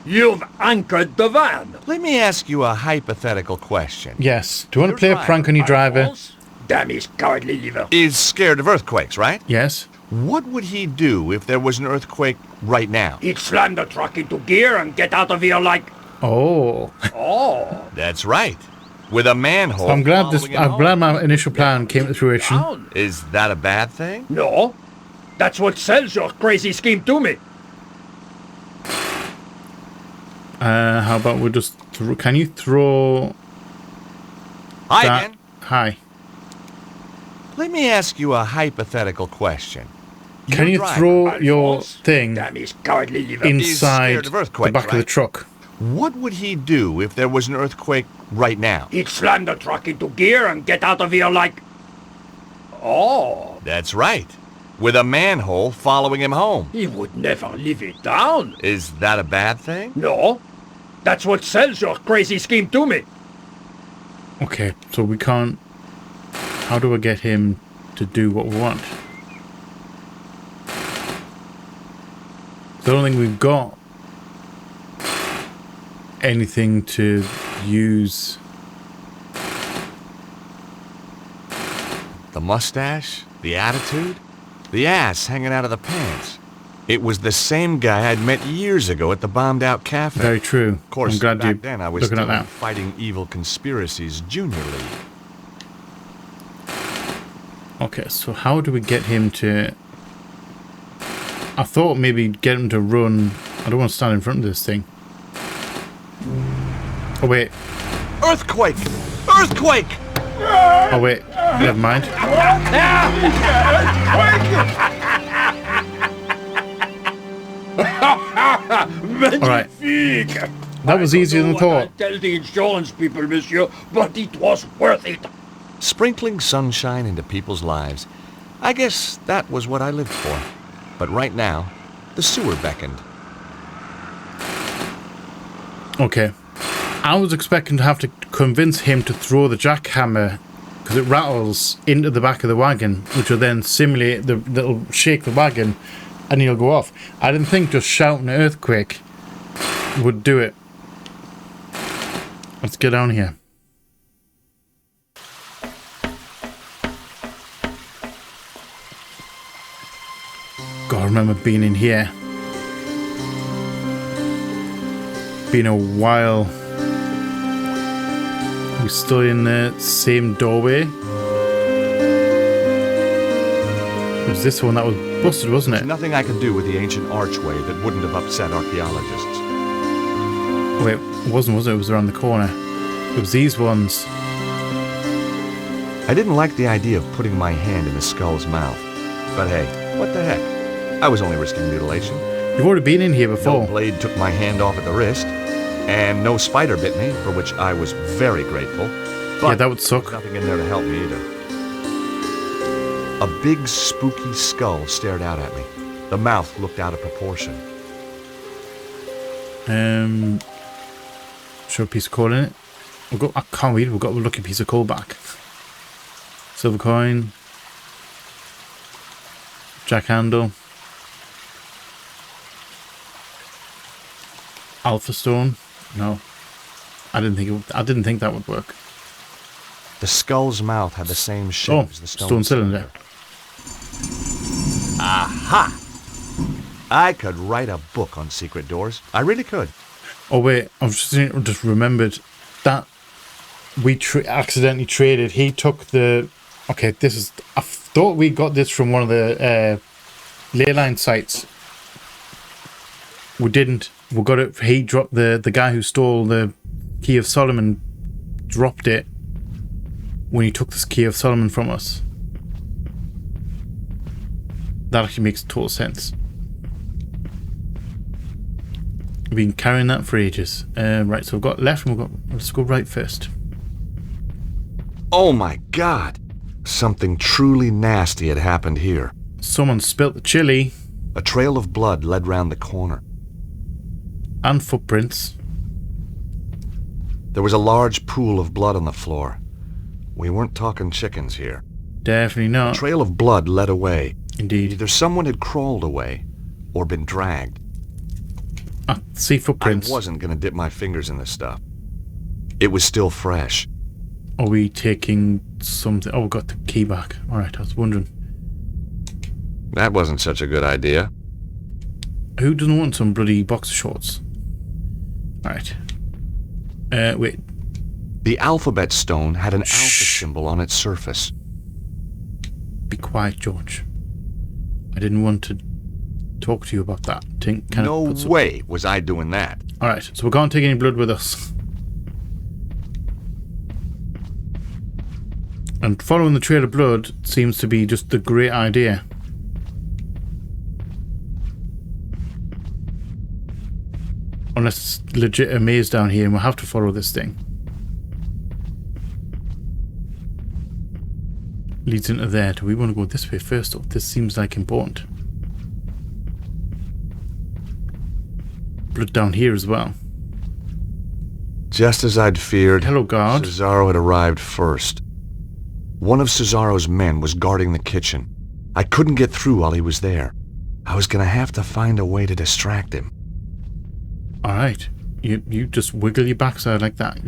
You've anchored the van. Let me ask you a hypothetical question. Yes. Do you want to Your play a prank on your driver? Alphonse? Damn his cowardly liver. Is scared of earthquakes, right? Yes. What would he do if there was an earthquake right now? He'd slam the truck into gear and get out of here like... Oh. Oh. That's right. With a manhole. I'm glad following him I'm glad home. my initial plan came to fruition. Down. Is that a bad thing? No. That's what sells your crazy scheme to me. How about we just can you throw Hi that? again. Hi. Let me ask you a hypothetical question. Can Your you driver, throw your Alphonse? thing Damn his cowardly liver. inside scared of the earthquakes, back of the right? truck? What would he do if there was an earthquake right now? He'd slam the truck into gear and get out of here like... Oh. That's right. With a manhole following him home. He would never live it down. Is that a bad thing? No. That's what sells your crazy scheme to me. Okay, so we can't. How do I get him to do what we want? I don't think we've got anything to use. The mustache? The attitude? The ass hanging out of the pants? It was the same guy I'd met years ago at the bombed-out cafe. Very true. Of course, I'm glad back you then I was looking still at in that. Fighting Evil Conspiracies Junior League. Okay, so how do we get him to... I thought maybe get him to run... I don't want to stand in front of this thing. Oh, wait. Earthquake! Earthquake! Oh, wait. Never mind. Alright. That was easier than I thought. Tell the insurance people, monsieur, but it was worth it. Sprinkling sunshine into people's lives. I guess that was what I lived for. But right now, the sewer beckoned. Okay. I was expecting to have to convince him to throw the jackhammer because it rattles into the back of the wagon, which will then simulate that'll shake the wagon and he'll go off. I didn't think just shouting an earthquake would do it. Let's get down here. God, I remember being in here. Been a while. We're still in the same doorway. It was this one that was busted, wasn't There's it? nothing I could do with the ancient archway that wouldn't have upset archaeologists. Wait, it wasn't, was it? It was around the corner. It was these ones. I didn't like the idea of putting my hand in the skull's mouth. But hey, what the heck? I was only risking mutilation. You've already been in here No before. blade took my hand off at the wrist, and no spider bit me, for which I was very grateful. But Yeah, that would suck. there's nothing in there to help me either. A big, spooky skull stared out at me. The mouth looked out of proportion. Show a piece of coal in it. I can't read. We've got a lucky piece of coal back. Silver coin. Jack handle. Alpha stone. No, I didn't think that would work. The skull's mouth had the same shape Oh, as the stone cylinder. Aha! I could write a book on secret doors. I really could. Oh wait, I've just remembered that we accidentally traded. He took the. Okay, this is. I thought we got this from one of the leyline sites. We didn't. We got it. He dropped the guy who stole the Key of Solomon. Dropped it when he took this Key of Solomon from us. That actually makes total sense. We've been carrying that for ages. Right, so we've got left and let's go right first. Oh my god! Something truly nasty had happened here. Someone spilt the chili A trail of blood led round the corner. and footprints. There was a large pool of blood on the floor. We weren't talking chickens here. Definitely A not. trail of blood led away. Indeed. Either someone had crawled away or been dragged. See footprints. I wasn't gonna dip my fingers in this stuff. It was still fresh. Are we taking something? Oh, we got the key back. Alright, I was wondering. That wasn't such a good idea. Who doesn't want some bloody boxer shorts? Alright. Wait. The alphabet stone had an alpha Shh. symbol on its surface. Be quiet, George. I didn't want to talk to you about that. No way was I doing that. Alright, so we can't take any blood with us. And following the trail of blood seems to be just the great idea. Unless it's legit a maze down here and we'll have to follow this thing. Leads into there. Do we want to go this way first though? This seems like important. Blood down here as well. Just as I'd feared, Hello, guard. Cesaro had arrived first. One of Cesaro's men was guarding the kitchen. I couldn't get through while he was there. I was gonna have to find a way to distract him. Alright. You just wiggle your backside like that.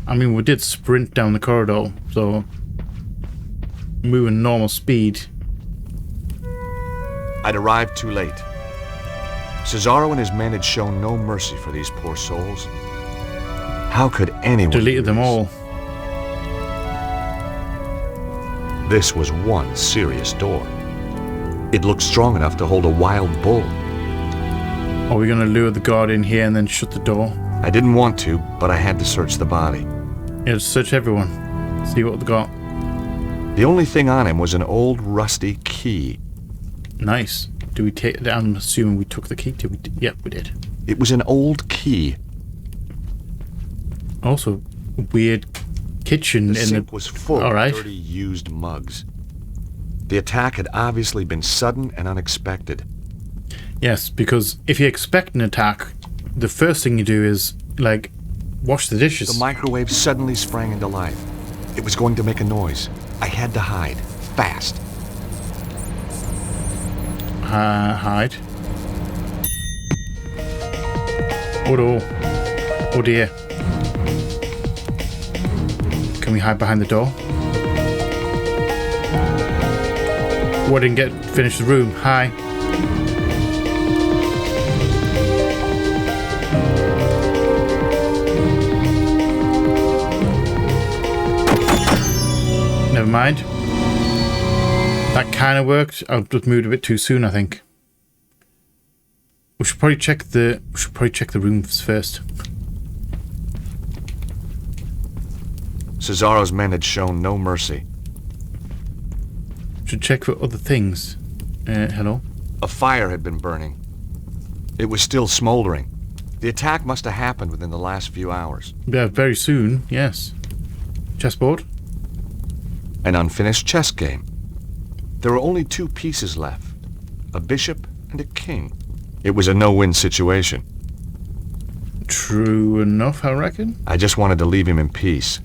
I mean, we did sprint down the corridor, so moving normal speed. I'd arrived too late. Cesaro and his men had shown no mercy for these poor souls. How could anyone Deleted do them this? all. This was one serious door. It looked strong enough to hold a wild bull. Are we going to lure the guard in here and then shut the door? I didn't want to, but I had to search the body. Yeah, just search everyone. See what they got. The only thing on him was an old rusty key. Nice. Do we take it? I'm assuming we took the key. Did we? Yep, we did. It was an old key. Also, a weird kitchen The in sink the... was full All right. of dirty, used mugs. The attack had obviously been sudden and unexpected. Yes, because if you expect an attack, the first thing you do is, like, wash the dishes. The microwave suddenly sprang into life. It was going to make a noise. I had to hide. Fast. Hide. Oh no. Oh dear. Can we hide behind the door? Oh, I didn't finish the room. Hi. Never mind. That kind of worked. I just moved a bit too soon, I think. We should probably check the rooms first. Cesaro's men had shown no mercy. Should check for other things. Hello? A fire had been burning. It was still smoldering. The attack must have happened within the last few hours. Yeah, very soon, yes. Chessboard? An unfinished chess game. There were only two pieces left. A bishop and a king. It was a no-win situation. True enough, I reckon. I just wanted to leave him in peace.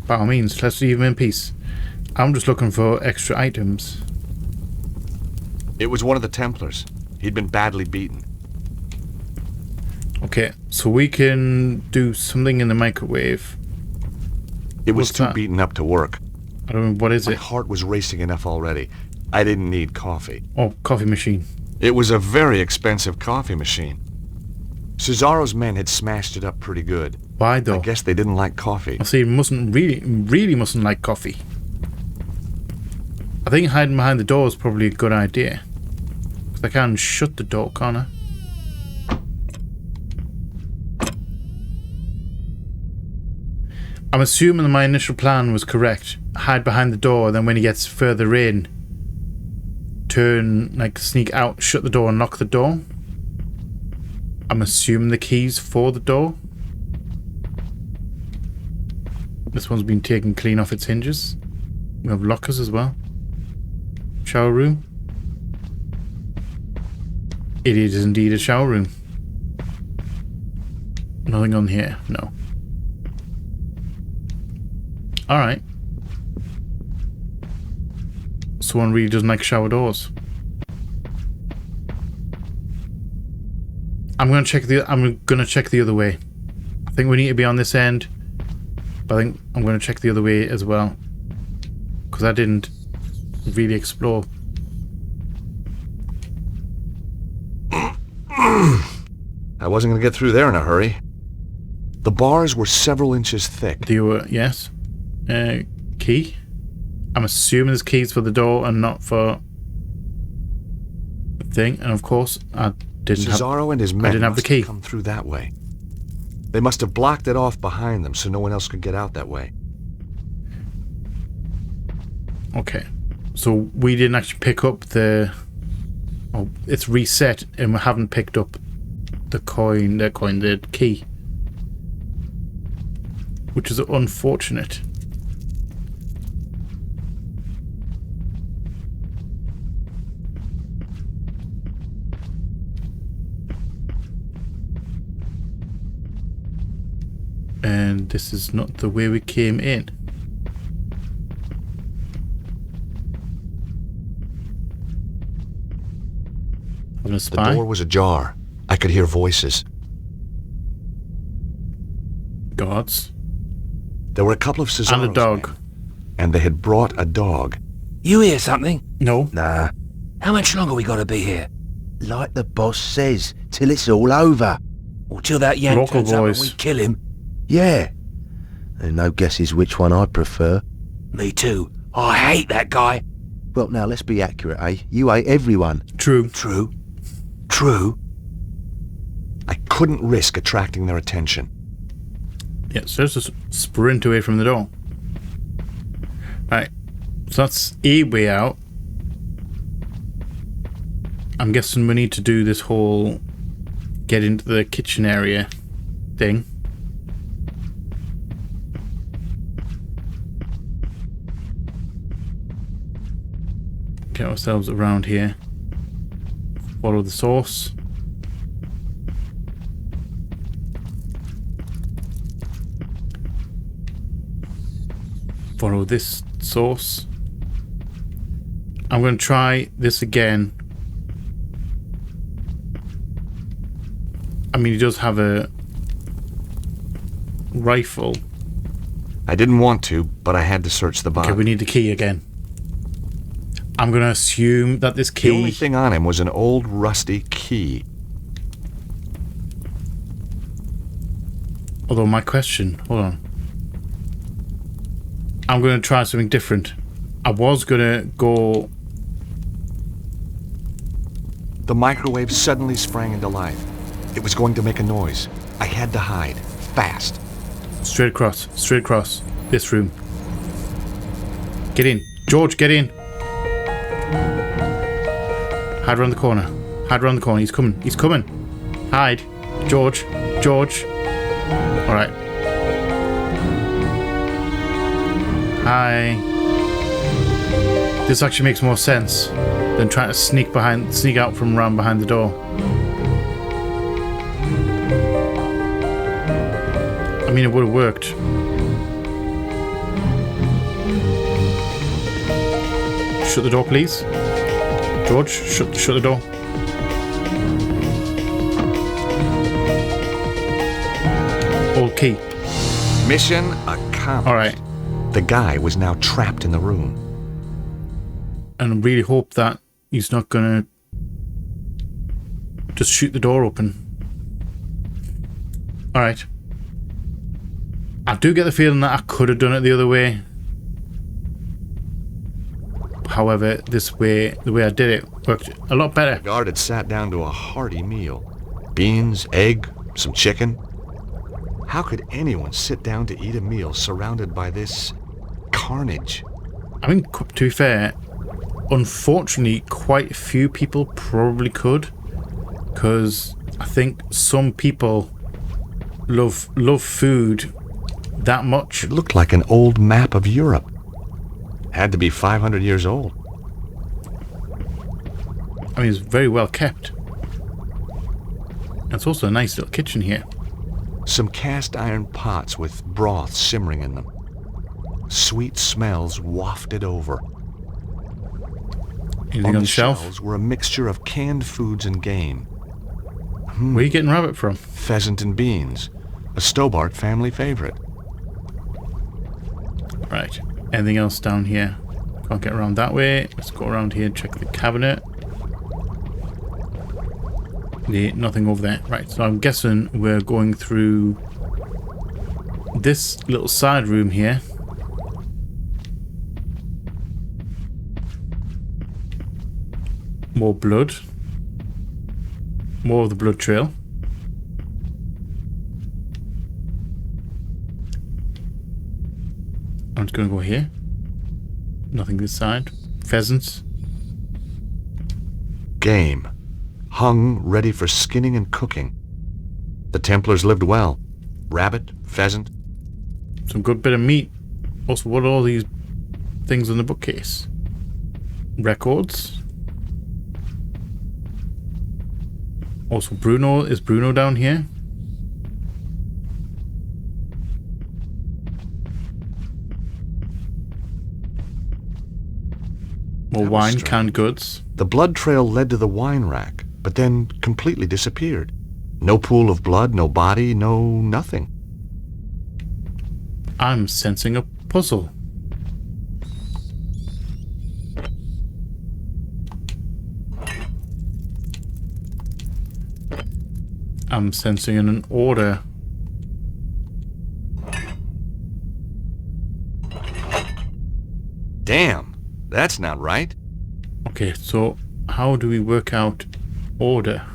By all means, let's leave him in peace. I'm just looking for extra items. It was one of the Templars. He'd been badly beaten. Okay, so we can do something in the microwave. It was What's too that? beaten up to work. I don't know, what is My it? heart was racing enough already. I didn't need coffee. Oh, coffee machine. It was a very expensive coffee machine. Cesaro's men had smashed it up pretty good. Why though? I guess they didn't like coffee. I see, really mustn't like coffee. I think hiding behind the door is probably a good idea. Because I can shut the door, can't I? I'm assuming that my initial plan was correct. Hide behind the door, then when he gets further in, turn, like, sneak out, shut the door and lock the door. I'm assuming the key's for the door. This one's been taken clean off its hinges. We have lockers as well. Shower room. It is indeed a shower room. Nothing on here, no. Alright. Someone really doesn't like shower doors. I'm gonna check the other way. I think we need to be on this end, but I think I'm gonna check the other way as well, because I didn't really explore. I wasn't going to get through there in a hurry. The bars were several inches thick. They were, yes. Key. I'm assuming there's keys for the door and not for the thing. And of course, I didn't Cesaro and his men didn't have the must key. come through that way. They must have blocked it off behind them so no one else could get out that way. Okay. So we didn't actually pick up the... Oh, it's reset and we haven't picked up the key. Which is unfortunate. And this is not the way we came in. I'm a spy. The door was ajar. I could hear voices. Guards. There were a couple of Cesaro's And a dog. men, and they had brought a dog. You hear something? No. Nah, How much longer we gotta be here? like the boss says, till it's all over. Or till that yank Local turns up and boys. we kill him? Yeah. And no guesses which one I prefer. Me too. I hate that guy. Well, now let's be accurate, eh? You hate everyone. True. True. True. I couldn't risk attracting their attention. Yeah, so let's just sprint away from the door. Right. So that's a way out. I'm guessing we need to do this whole get into the kitchen area thing. Get ourselves around here. Follow the source. Follow this source. I'm going to try this again. I mean, he does have a rifle. I didn't want to, but I had to search the box. Okay, we need the key again. I'm going to assume that this key... The only thing on him was an old rusty key. Although my question... Hold on. I'm going to try something different. I was going to go... The microwave suddenly sprang into life. It was going to make a noise. I had to hide. Fast. Straight across. Straight across. This room. Get in. George, get in. Hide around the corner. Hide around the corner. He's coming. He's coming. Hide. George. George. Alright. Hi. This actually makes more sense than trying to sneak out from around behind the door. I mean, it would have worked. Shut the door, please. George, shut the door. Old key. Mission accomplished. Alright. The guy was now trapped in the room. And I really hope that he's not gonna just shoot the door open. Alright. I do get the feeling that I could have done it the other way. However, this way, the way I did it, worked a lot better. The guard had sat down to a hearty meal. Beans, egg, some chicken. How could anyone sit down to eat a meal surrounded by this carnage? I mean, to be fair, unfortunately, quite a few people probably could. Because I think some people love food that much. It looked like an old map of Europe. Had to be 500 years old. I mean, it's very well kept. It's also a nice little kitchen here. Some cast iron pots with broth simmering in them. Sweet smells wafted over. Anything on the shelf? shelves were a mixture of canned foods and game. Where are you getting rabbit from? Pheasant and beans. A Stobart family favorite. Right. Anything else down here? Can't get around that way. Let's go around here and check the cabinet. Nothing over there. Right, so I'm guessing we're going through this little side room here. More blood. More of the blood trail. I'm just going to go here. Nothing this side. Pheasants. Game. Hung, ready for skinning and cooking. The Templars lived well. Rabbit, pheasant. Some good bit of meat. Also, what are all these things in the bookcase? Records. Also, Bruno. Is Bruno down here? More wine, strange. canned goods. The blood trail led to the wine rack, but then completely disappeared. No pool of blood, no body, no nothing. I'm sensing a puzzle. I'm sensing an order. Damn, that's not right. Okay, so how do we work out order?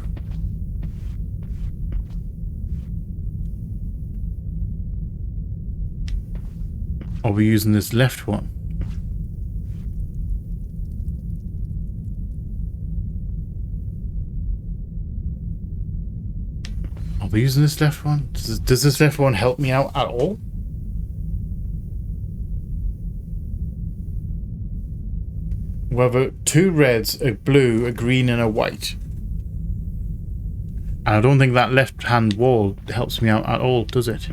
Are we using this left one? Are we using this left one? Does this left one help me out at all? We have two reds, a blue, a green, and a white. And I don't think that left-hand wall helps me out at all, does it?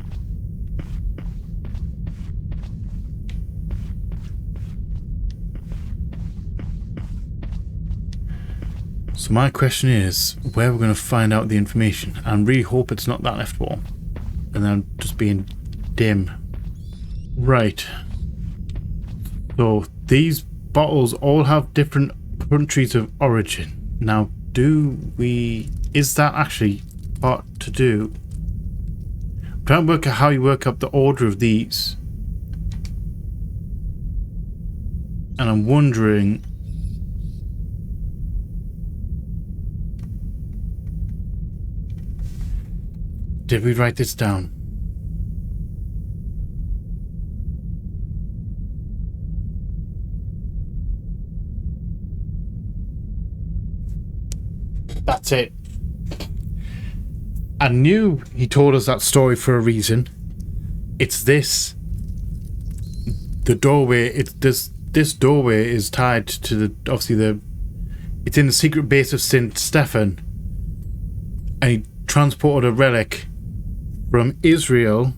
So my question is, where we're going to find out the information? I really hope it's not that left wall. And then I'm just being dim. Right. So these bottles all have different countries of origin. Now, is that actually part to do? I'm trying to work out how you work up the order of these. And I'm wondering, did we write this down? That's it. I knew he told us that story for a reason. It's this. The doorway. This doorway is tied to it's in the secret base of St. Stephen. And he transported a relic from Israel,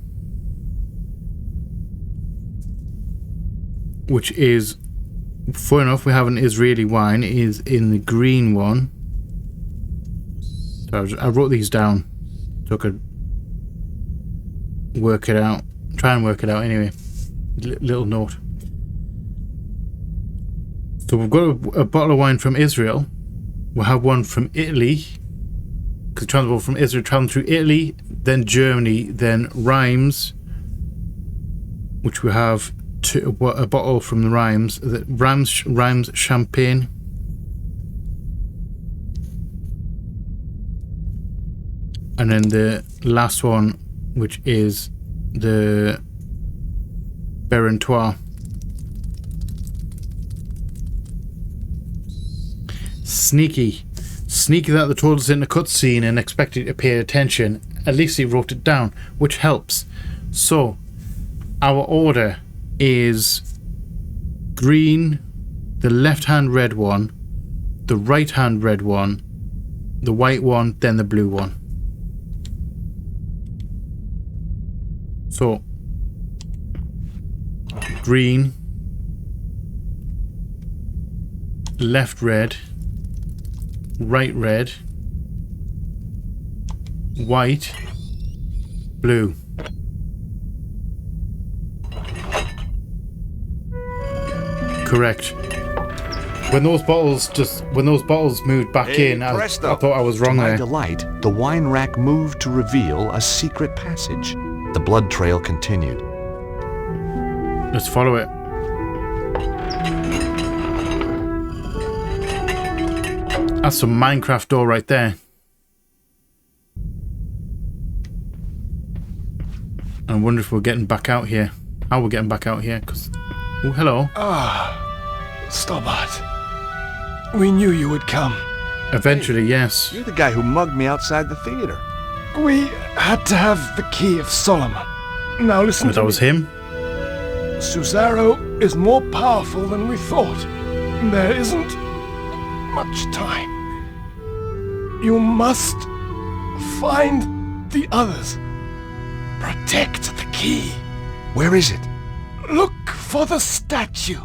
which is, funny enough, we have an Israeli wine, is in the green one. So I wrote these down so I could work it out. Try and work it out anyway. Little note. So we've got a bottle of wine from Israel. We'll have one from Italy. Because transport from Israel, traveling through Italy, then Germany, then Rheims, which we have a bottle from the Rheims. Rheims champagne. And then the last one, which is the Berentois. Sneaky that they told us in the cutscene and expected to pay attention. At least he wrote it down, which helps. So, our order is green, the left-hand red one, the right-hand red one, the white one, then the blue one. So, green, left red, right red, white, blue. Correct. When those bottles moved back in, I thought I was wrong to my there. delight, the wine rack moved to reveal a secret passage. The blood trail continued. Let's follow it. That's some Minecraft door right there. I wonder if we're getting back out here. How we're getting back out here? Cause, oh, hello. Stobart. We knew you would come. Eventually, yes. You're the guy who mugged me outside the theater. We had to have the Key of Solomon. Now listen But to that was me. him. Susaro is more powerful than we thought. There isn't much time. You must find the others. Protect the key. Where is it? Look for the statue.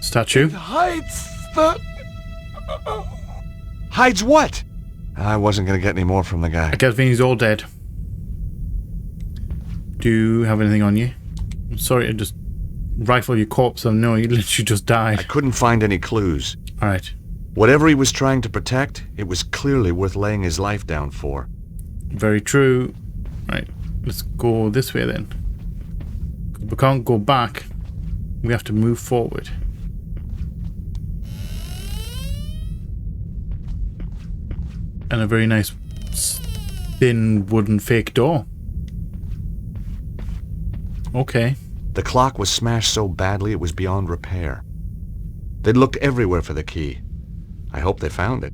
Statue. It hides the... Hides what? I wasn't going to get any more from the guy. I guess he's all dead. Do you have anything on you? I'm sorry to just rifle your corpse. I know you literally just I died. couldn't find any clues. Alright. Whatever he was trying to protect, it was clearly worth laying his life down for. Very true. Right. Let's go this way then. 'Cause we can't go back. We have to move forward. And a very nice thin wooden fake door. Okay. The clock was smashed so badly it was beyond repair. They'd looked everywhere for the key. I hope they found it.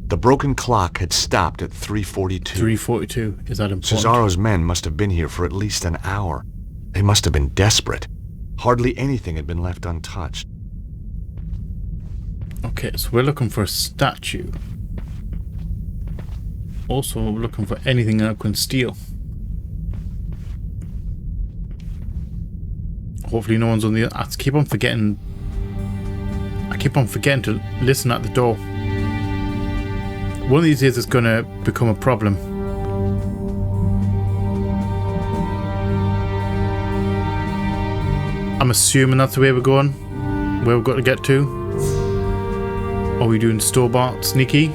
The broken clock had stopped at 3:42. 3:42. Is that important? Cesaro's men must have been here for at least an hour. They must have been desperate. Hardly anything had been left untouched. Okay, so we're looking for a statue. Also, we're looking for anything that I can steal. Hopefully no one's on the... I keep on forgetting to listen at the door. One of these days it's gonna become a problem. I'm assuming that's the way we're going. Where we've got to get to. Are we doing store-bought sneaky?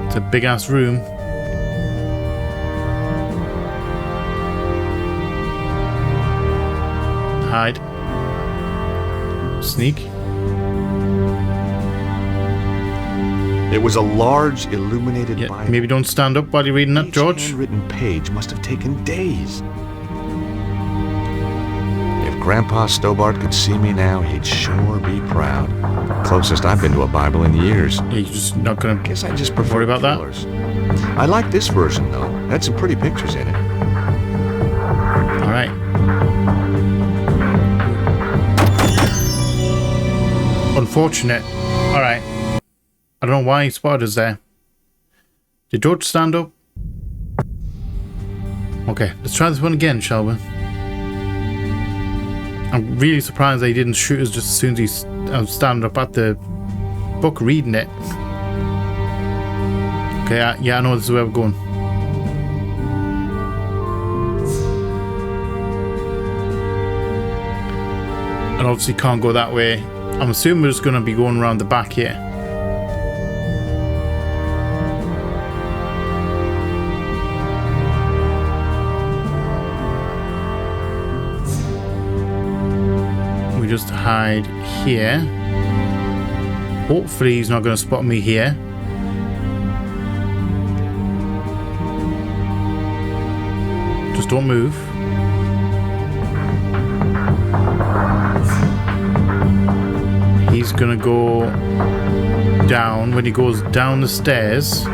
It's a big-ass room. Hide. Sneak. It was a large, illuminated Yeah, Bible. maybe don't stand up while you're reading that, Each George. handwritten page must have taken days. If Grandpa Stobart could see me now, he'd sure be proud. Closest I've been to a Bible in years. Yeah, you're just not gonna... Guess I just prefer worry about that. killers. I like this version, though. Had some pretty pictures in it. Alright. Unfortunate. Alright. I don't know why he spotted us there. Did George stand up? Okay, let's try this one again, shall we? I'm really surprised they didn't shoot us just as soon as he's standing up at the book reading it. Okay, yeah, I know this is where we're going. And obviously can't go that way. I'm assuming we're just going to be going around the back here. We just hide here. Hopefully he's not going to spot me here. Just don't move. He's gonna go down. When he goes down the stairs,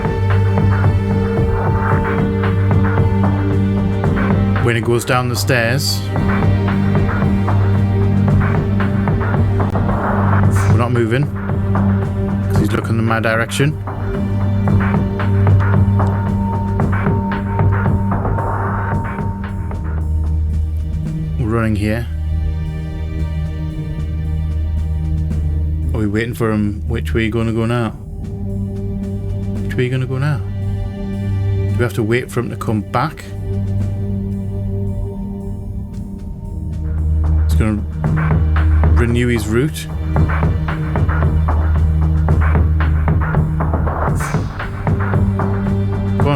we're not moving because he's looking in my direction. We're running here. Are we waiting for him? Which way are you going to go now? Which way are you going to go now? Do we have to wait for him to come back? He's going to renew his route.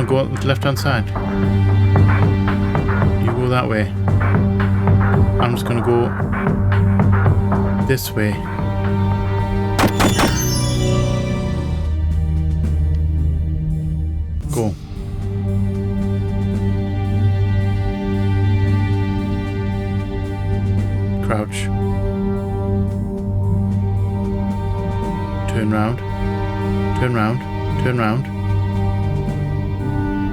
Go on the left hand side. You go that way. I'm just gonna go this way. Go. Crouch. Turn round. Turn round. Turn round.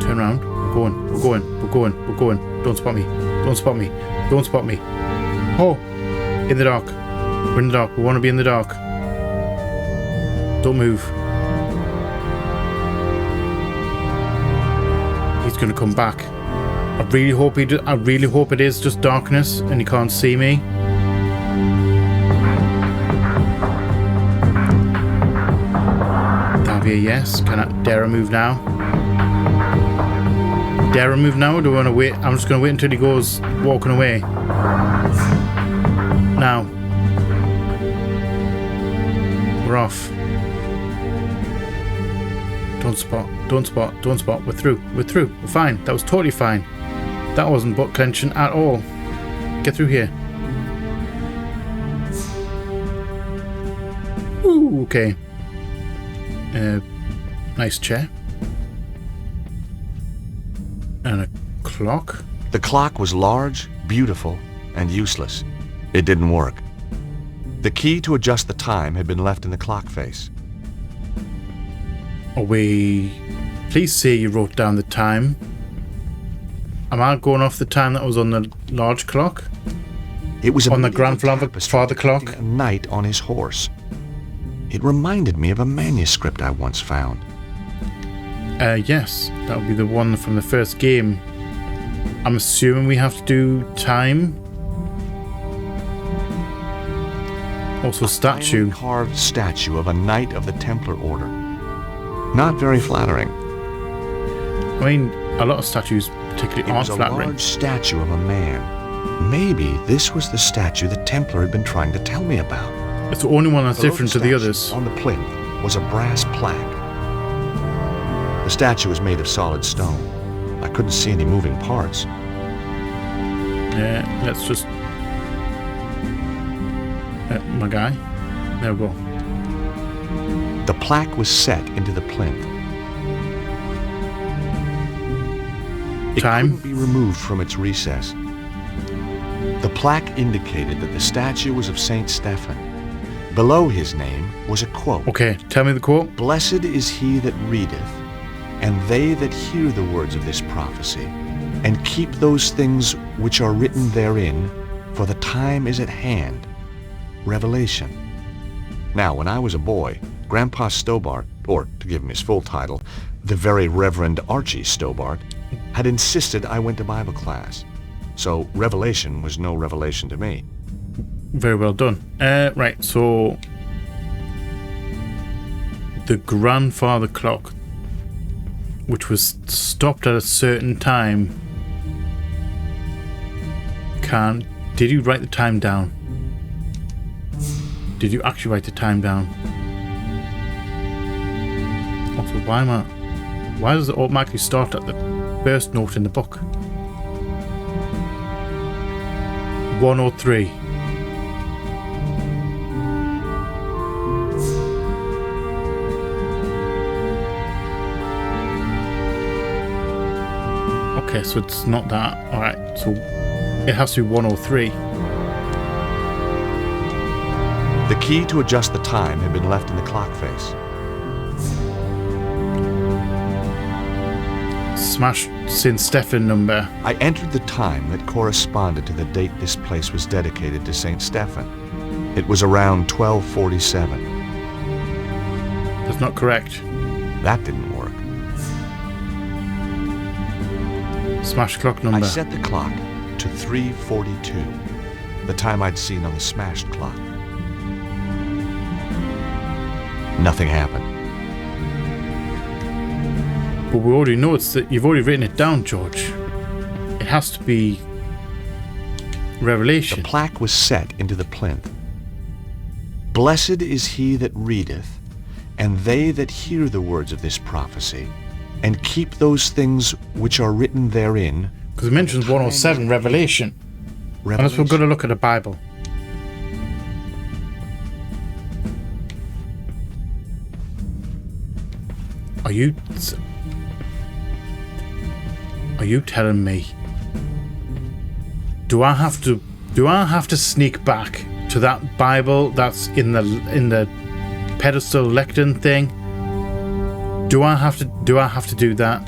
Turn around. We're going. Don't spot me. Don't spot me. Don't spot me. Oh! In the dark. We're in the dark. We want to be in the dark. Don't move. He's going to come back. I really hope it is just darkness and he can't see me. That'll be a yes. Dare I move now? Dare I move now, or do I want to wait? I'm just going to wait until he goes walking away. Now. We're off. Don't spot. We're through. We're fine. That was totally fine. That wasn't butt clenching at all. Get through here. Ooh, okay. Nice chair. And a clock? The clock was large, beautiful, and useless. It didn't work. The key to adjust the time had been left in the clock face. Please say you wrote down the time. Am I going off the time that was on the large clock? It was on the grandfather clock? A knight on his horse. It reminded me of a manuscript I once found. Yes, that would be the one from the first game. I'm assuming we have to do time. Also, statue. A carved statue of a knight of the Templar Order. Not very flattering. I mean, a lot of statues particularly aren't flattering. It was a large statue of a man. Maybe this was the statue the Templar had been trying to tell me about. It's the only one that's different to the others. On the plinth was a brass plaque. The statue was made of solid stone. I couldn't see any moving parts. Yeah, let's just... my guy. There we go. The plaque was set into the plinth. It couldn't be removed from its recess. The plaque indicated that the statue was of Saint Stephen. Below his name was a quote. Okay, tell me the quote. Blessed is he that readeth, and they that hear the words of this prophecy, and keep those things which are written therein, for the time is at hand. Revelation. Now, when I was a boy, Grandpa Stobart, or to give him his full title, the Very Reverend Archie Stobart, had insisted I went to Bible class. So Revelation was no revelation to me. Very well done. Right, so the grandfather clock, which was stopped at a certain time, did you write the time down? Did you actually write the time down? Also, why does it automatically start at the first note in the book? 103. Okay, so it's not that. Alright, so it has to be 103. The key to adjust the time had been left in the clock face. Smash St. Stephen number. I entered the time that corresponded to the date this place was dedicated to St. Stephen. It was around 1247. That's not correct. That didn't work. Smash clock number. I set the clock to 3:42, the time I'd seen on the smashed clock. Nothing happened. But we already know you've already written it down, George. It has to be Revelation. The plaque was set into the plinth. Blessed is he that readeth, and they that hear the words of this prophecy, and keep those things which are written therein. Because it mentions 107, Revelation. Unless we're going to look at the Bible. Are you telling me? Do I have to sneak back to that Bible that's in the pedestal lectern thing? Do I have to do that?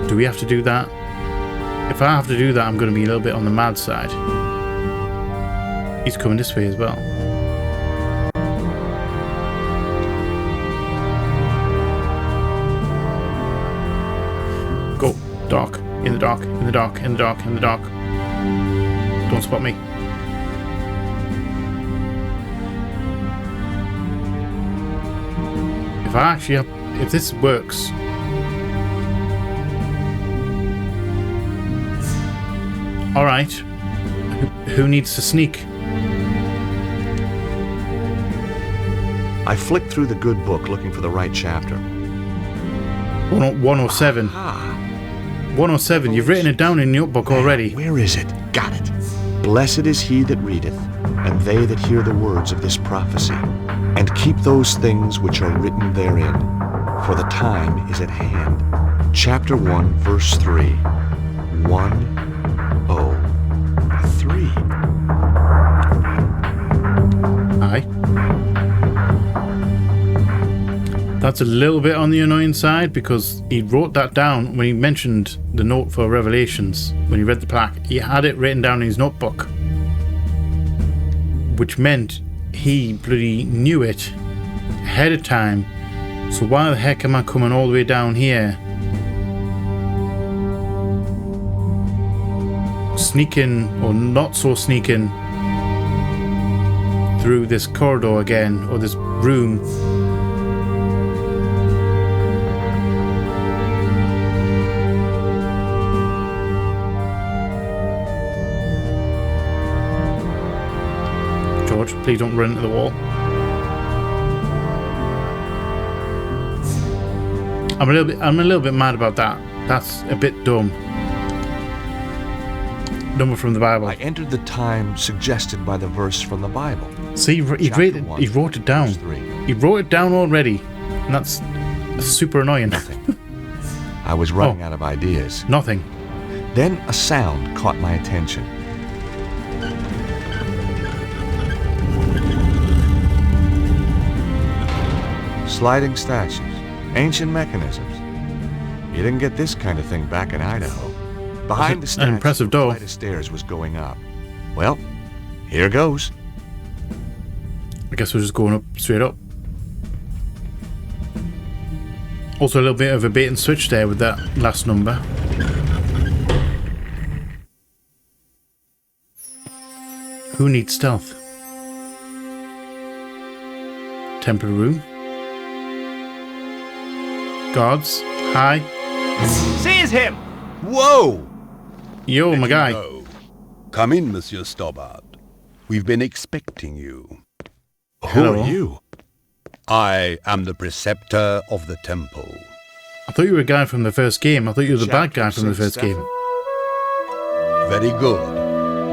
Do we have to do that? If I have to do that, I'm going to be a little bit on the mad side. He's coming this way as well. Go. Dark. In the dark. In the dark. In the dark. In the dark. Don't spot me. If this works... Alright. Who needs to sneak? I flicked through the good book looking for the right chapter. 107. 107. You've written it down in your book already. Where is it? Got it. Blessed is he that readeth, and they that hear the words of this prophecy, and keep those things which are written therein, for the time is at hand. Chapter 1, verse 3. 103. Aye. That's a little bit on the annoying side because he wrote that down when he mentioned the note for Revelations. When he read the plaque, he had it written down in his notebook, which meant he bloody knew it ahead of time. So why the heck am I coming all the way down here? Sneaking or not so sneaking through this corridor again, or this room. George, please don't run into the wall. I'm a little bit mad about that. That's a bit dumb. Number from the Bible. I entered the time suggested by the verse from the Bible. See, he wrote it down. He wrote it down already, and that's super annoying. Nothing. I was running out of ideas. Nothing. Then a sound caught my attention. Sliding statues, ancient mechanisms. You didn't get this kind of thing back in Idaho. Behind the statues, an impressive door. A flight of stairs was going up. Well, here goes. I guess we're just going up, straight up. Also a little bit of a bait and switch there with that last number. Who needs stealth? Temple room. Guards. Hi. Seize him! Whoa! Yo, my guy. Come in, Monsieur Stobbart. We've been expecting you. Hello. Who are you? I am the preceptor of the temple. I thought you were a guy from the first game. I thought you were the bad guy from the first game. Very good.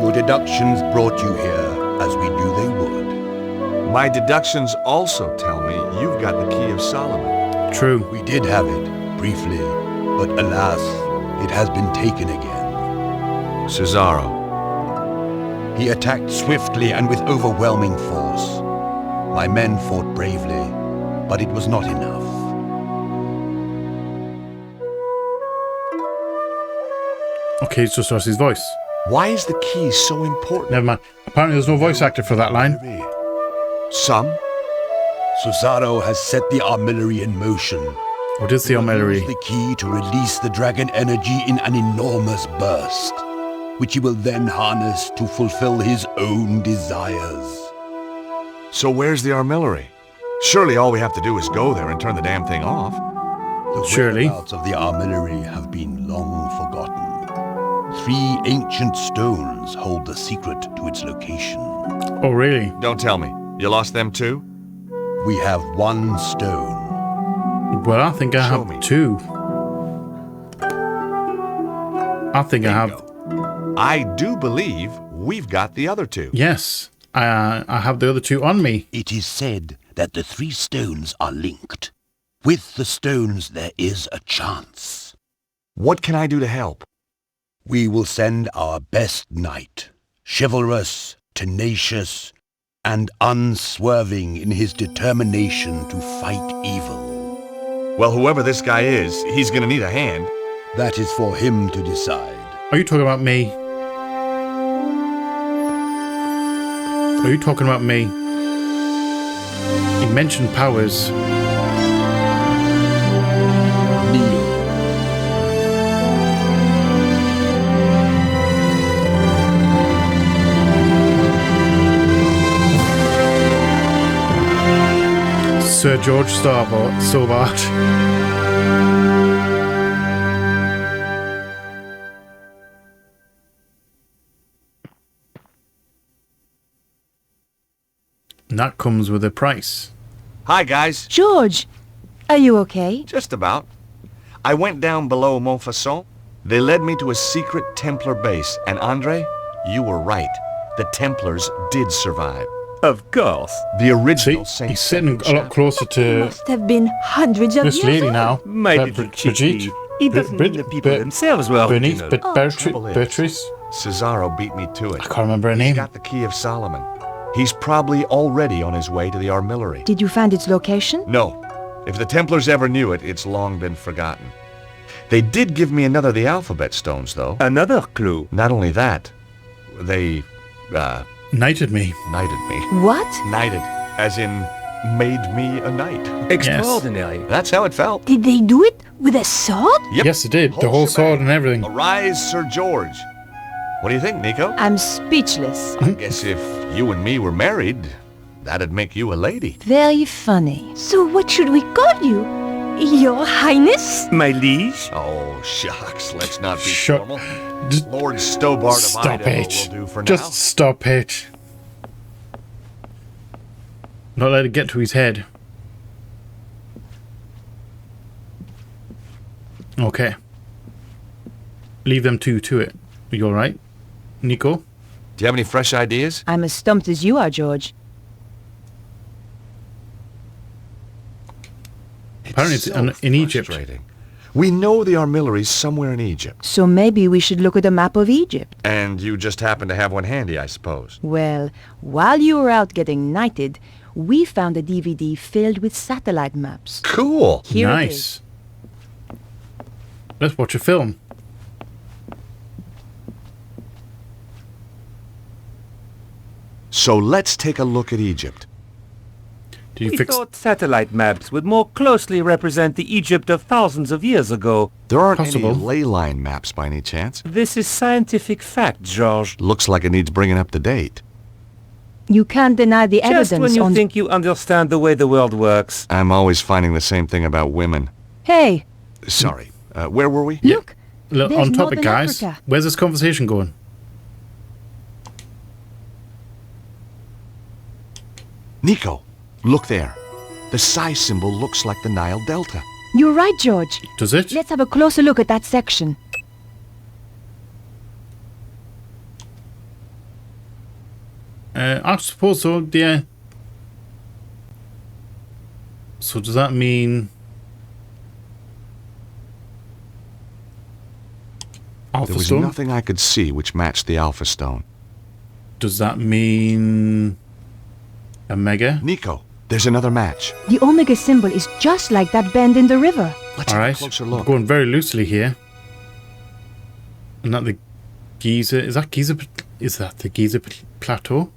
Your deductions brought you here, as we knew they would. My deductions also tell me you've got the key of Solomon. True. We did have it, briefly, but alas, it has been taken again. Cesaro. He attacked swiftly and with overwhelming force. My men fought bravely, but it was not enough. Okay, it's just Rossi's voice. Why is the key so important? Never mind. Apparently there's no voice actor for that line. Some? Cesaro has set the armillary in motion. What is the You will armillary? use the key to release the dragon energy in an enormous burst, which he will then harness to fulfill his own desires. So where's the armillary? Surely all we have to do is go there and turn the damn thing off. The Surely. whereabouts of the armillary have been long forgotten. 3 ancient stones hold the secret to its location. Oh, really? Don't tell me. You lost them too? We have 1 stone. Well, I think I Show have me. 2. I think I have... I do believe we've got the other 2. Yes. I have the other 2 on me. It is said that the 3 stones are linked. With the stones there is a chance. What can I do to help? We will send our best knight, chivalrous, tenacious, and unswerving in his determination to fight evil. Well, whoever this guy is, he's gonna need a hand. That is for him to decide. Are you talking about me? Are you talking about me? He mentioned powers. Kneel. Sir George Stobart. And that comes with a price. Hi, guys. George, are you okay? Just about. I went down below Montfaucon. They led me to a secret Templar base. And Andre, you were right. The Templars did survive. Of course. The original See, Saint he's sitting Stephen a lot closer to Must have been hundreds of this years lady old. now. My little Brigitte. chickie. It doesn't mean the people themselves were Bernice, original. Trouble is, Beatrice. Cesaro beat me to it. I can't remember her He's name. got the key of Solomon. He's probably already on his way to the armillary. Did you find its location? No. If the Templars ever knew it, it's long been forgotten. They did give me another of the alphabet stones, though. Another clue. Not only that, they, Knighted me. knighted me. What? Knighted, as in made me a knight. Extraordinary. That's how it felt. Did they do it with a sword? Yep. Yes, it did. The whole sword and everything. Arise, Sir George. What do you think, Nico? I'm speechless. I guess if you and me were married, that'd make you a lady. Very funny. So what should we call you? Your Highness? My liege? Oh, shucks. Let's not be Shut- formal. Just Lord Stobart of stop Idaho it. will do for Just now. stop it. Not let it get to his head. Okay. Leave them 2 to it. Are you alright, Nico? Do you have any fresh ideas? I'm as stumped as you are, George. Apparently it's in Egypt. frustrating. We know the armillary somewhere in Egypt. So maybe we should look at a map of Egypt. And you just happen to have one handy, I suppose. Well, while you were out getting knighted, we found a DVD filled with satellite maps. Cool. Here it is. Nice. Let's watch a film. So let's take a look at Egypt. Did you We fix... thought satellite maps would more closely represent the Egypt of thousands of years ago. There aren't Possible. any ley line maps by any chance. This is scientific fact, George. Looks like it needs bringing up to date. You can't deny the Just when evidence you on... think you understand the way the world works. I'm always finding the same thing about women. Hey, Sorry. Where were we? look. Look, There's on topic, Northern guys. Africa. Where's this conversation going? Nico, look there. The psi symbol looks like the Nile Delta. You're right, George. Does it? Let's have a closer look at that section. I suppose so, yeah. So does that mean... Alpha There was Stone? nothing I could see which matched the Alpha Stone. Does that mean... Omega? Nico, there's another match. The Omega symbol is just like that bend in the river. Let's have a Alright, closer we're look. going very loosely here. And that the Giza... Is that Giza... Is that the Giza Plateau?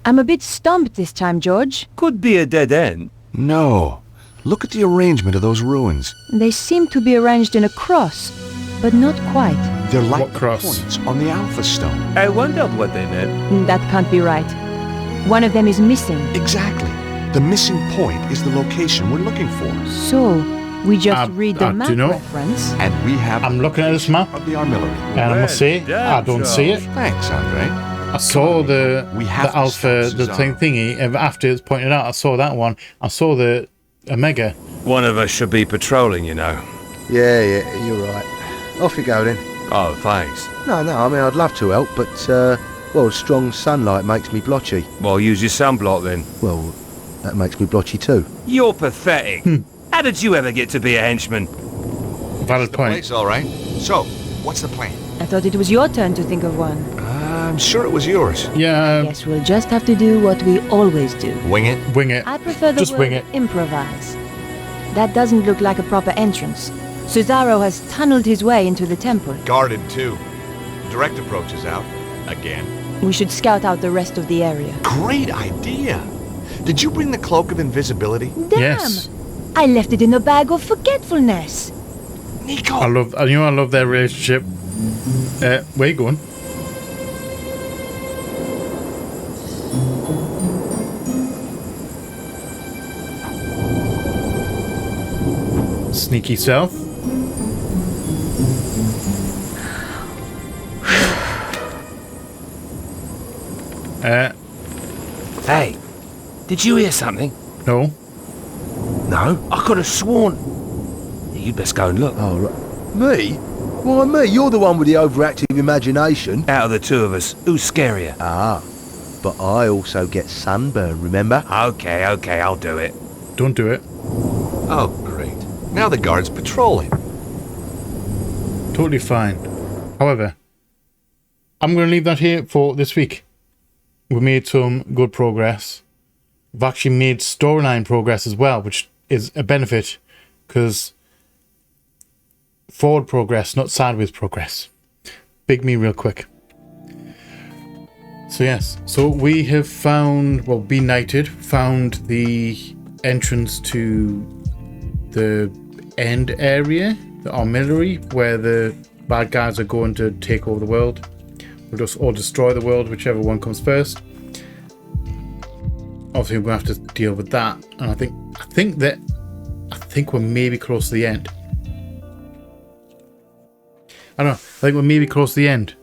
I'm a bit stumped this time, George. Could be a dead end. No. Look at the arrangement of those ruins. They seem to be arranged in a cross, but not quite. They're like What cross? points on the Alpha Stone. I wondered what they meant. That can't be right. One of them is missing. Exactly. The missing point is the location we're looking for. So, we just read the do map you know? reference. And we have I'm looking at this map, of the armillary. and I must say, I don't see it. Thanks, Andre. I saw the We have to Alpha, stop the Cesaro. thing thingy, and after it's pointed out, I saw that one. I saw the Omega. One of us should be patrolling, you know. Yeah, you're right. Off you go then. Oh, thanks. No, I mean, I'd love to help, but, well, strong sunlight makes me blotchy. Well, use your sunblock then. Well, that makes me blotchy too. You're pathetic. How did you ever get to be a henchman? Valid The point. place, all right. So, what's the plan? I thought it was your turn to think of one. I'm sure it was yours. Yeah, Guess we'll just have to do what we always do. Wing it. wing it. I prefer the Just word wing it. improvise. That doesn't look like a proper entrance. Cesaro has tunneled his way into the temple. Guarded, too. Direct approach is out. Again. We should scout out the rest of the area. Great idea. Did you bring the Cloak of Invisibility? Damn! Yes. I left it in a bag of forgetfulness. Nico! I love their relationship. Where you going? Sneaky south. Hey, did you hear something? No. No? I could have sworn. You'd best go and look. Oh, right. Me? Why me? You're the one with the overactive imagination. Out of the two of us, who's scarier? Ah, but I also get sunburn, remember? Okay, I'll do it. Don't do it. Oh, great. Now the guard's patrolling. Totally fine. However, I'm going to leave that here for this week. We made some good progress. We've actually made storyline progress as well, which is a benefit because forward progress, not sideways progress. Big me real quick. So yes, so we have found, well, been knighted, found the entrance to the end area, the armillary, where the bad guys are going to take over the world. We'll just all destroy the world, whichever one comes first. Obviously, we're going to have to deal with that, and I think we're maybe close to the end. I don't know. I think we're maybe close to the end.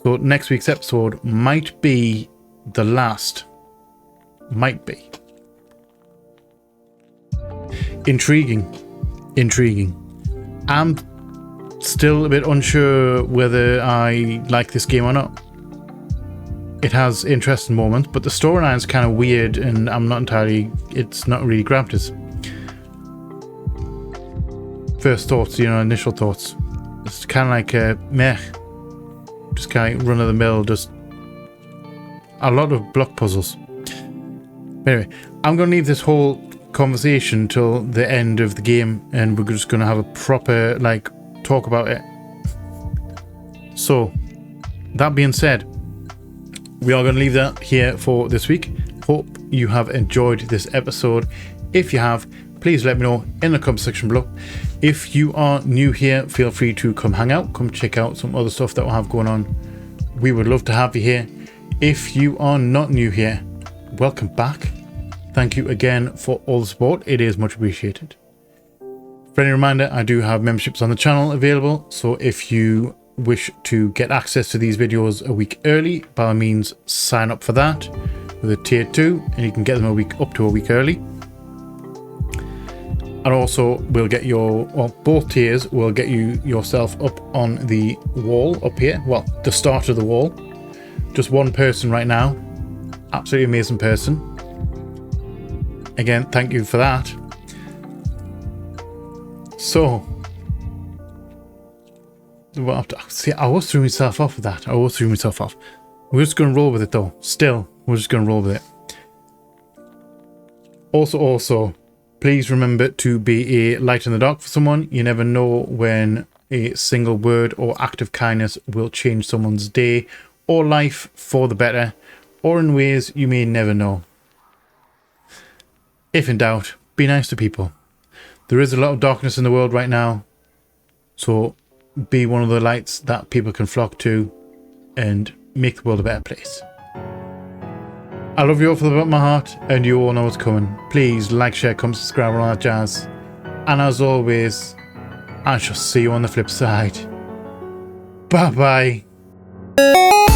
So next week's episode might be the last. Might be. Intriguing. I'm still a bit unsure whether I like this game or not. It has interesting moments, but the storyline's kind of weird, and it's not really grabbed us. First thoughts, initial thoughts. It's kind of like meh. Just kind of run of the mill, just a lot of block puzzles. Anyway, I'm going to leave this whole conversation till the end of the game, and we're just going to have a proper talk about it. So, that being said, we are going to leave that here for this week. Hope you have enjoyed this episode. If you have, please let me know in the comment section below. If you are new here, feel free to come hang out, come check out some other stuff that we'll have going on. We would love to have you here. If you are not new here, welcome back. Thank you again for all the support. It is much appreciated. Friendly reminder, I do have memberships on the channel available, so if you wish to get access to these videos a week early, by all means sign up for that with a tier 2, and you can get them up to a week early. And also we'll get both tiers will get you yourself up on the wall up here, well, the start of the wall. Just one person right now, absolutely amazing person. Again, thank you for that. So see, I was throwing myself off with that. We're just going to roll with it though. Still, we're just going to roll with it. Also, please remember to be a light in the dark for someone. You never know when a single word or act of kindness will change someone's day or life for the better, or in ways you may never know. If in doubt, be nice to people. There is a lot of darkness in the world right now, so be one of the lights that people can flock to and make the world a better place. I love you all from the bottom of my heart, and you all know what's coming. Please like, share, comment, subscribe, and all that jazz. And as always, I shall see you on the flip side. Bye bye.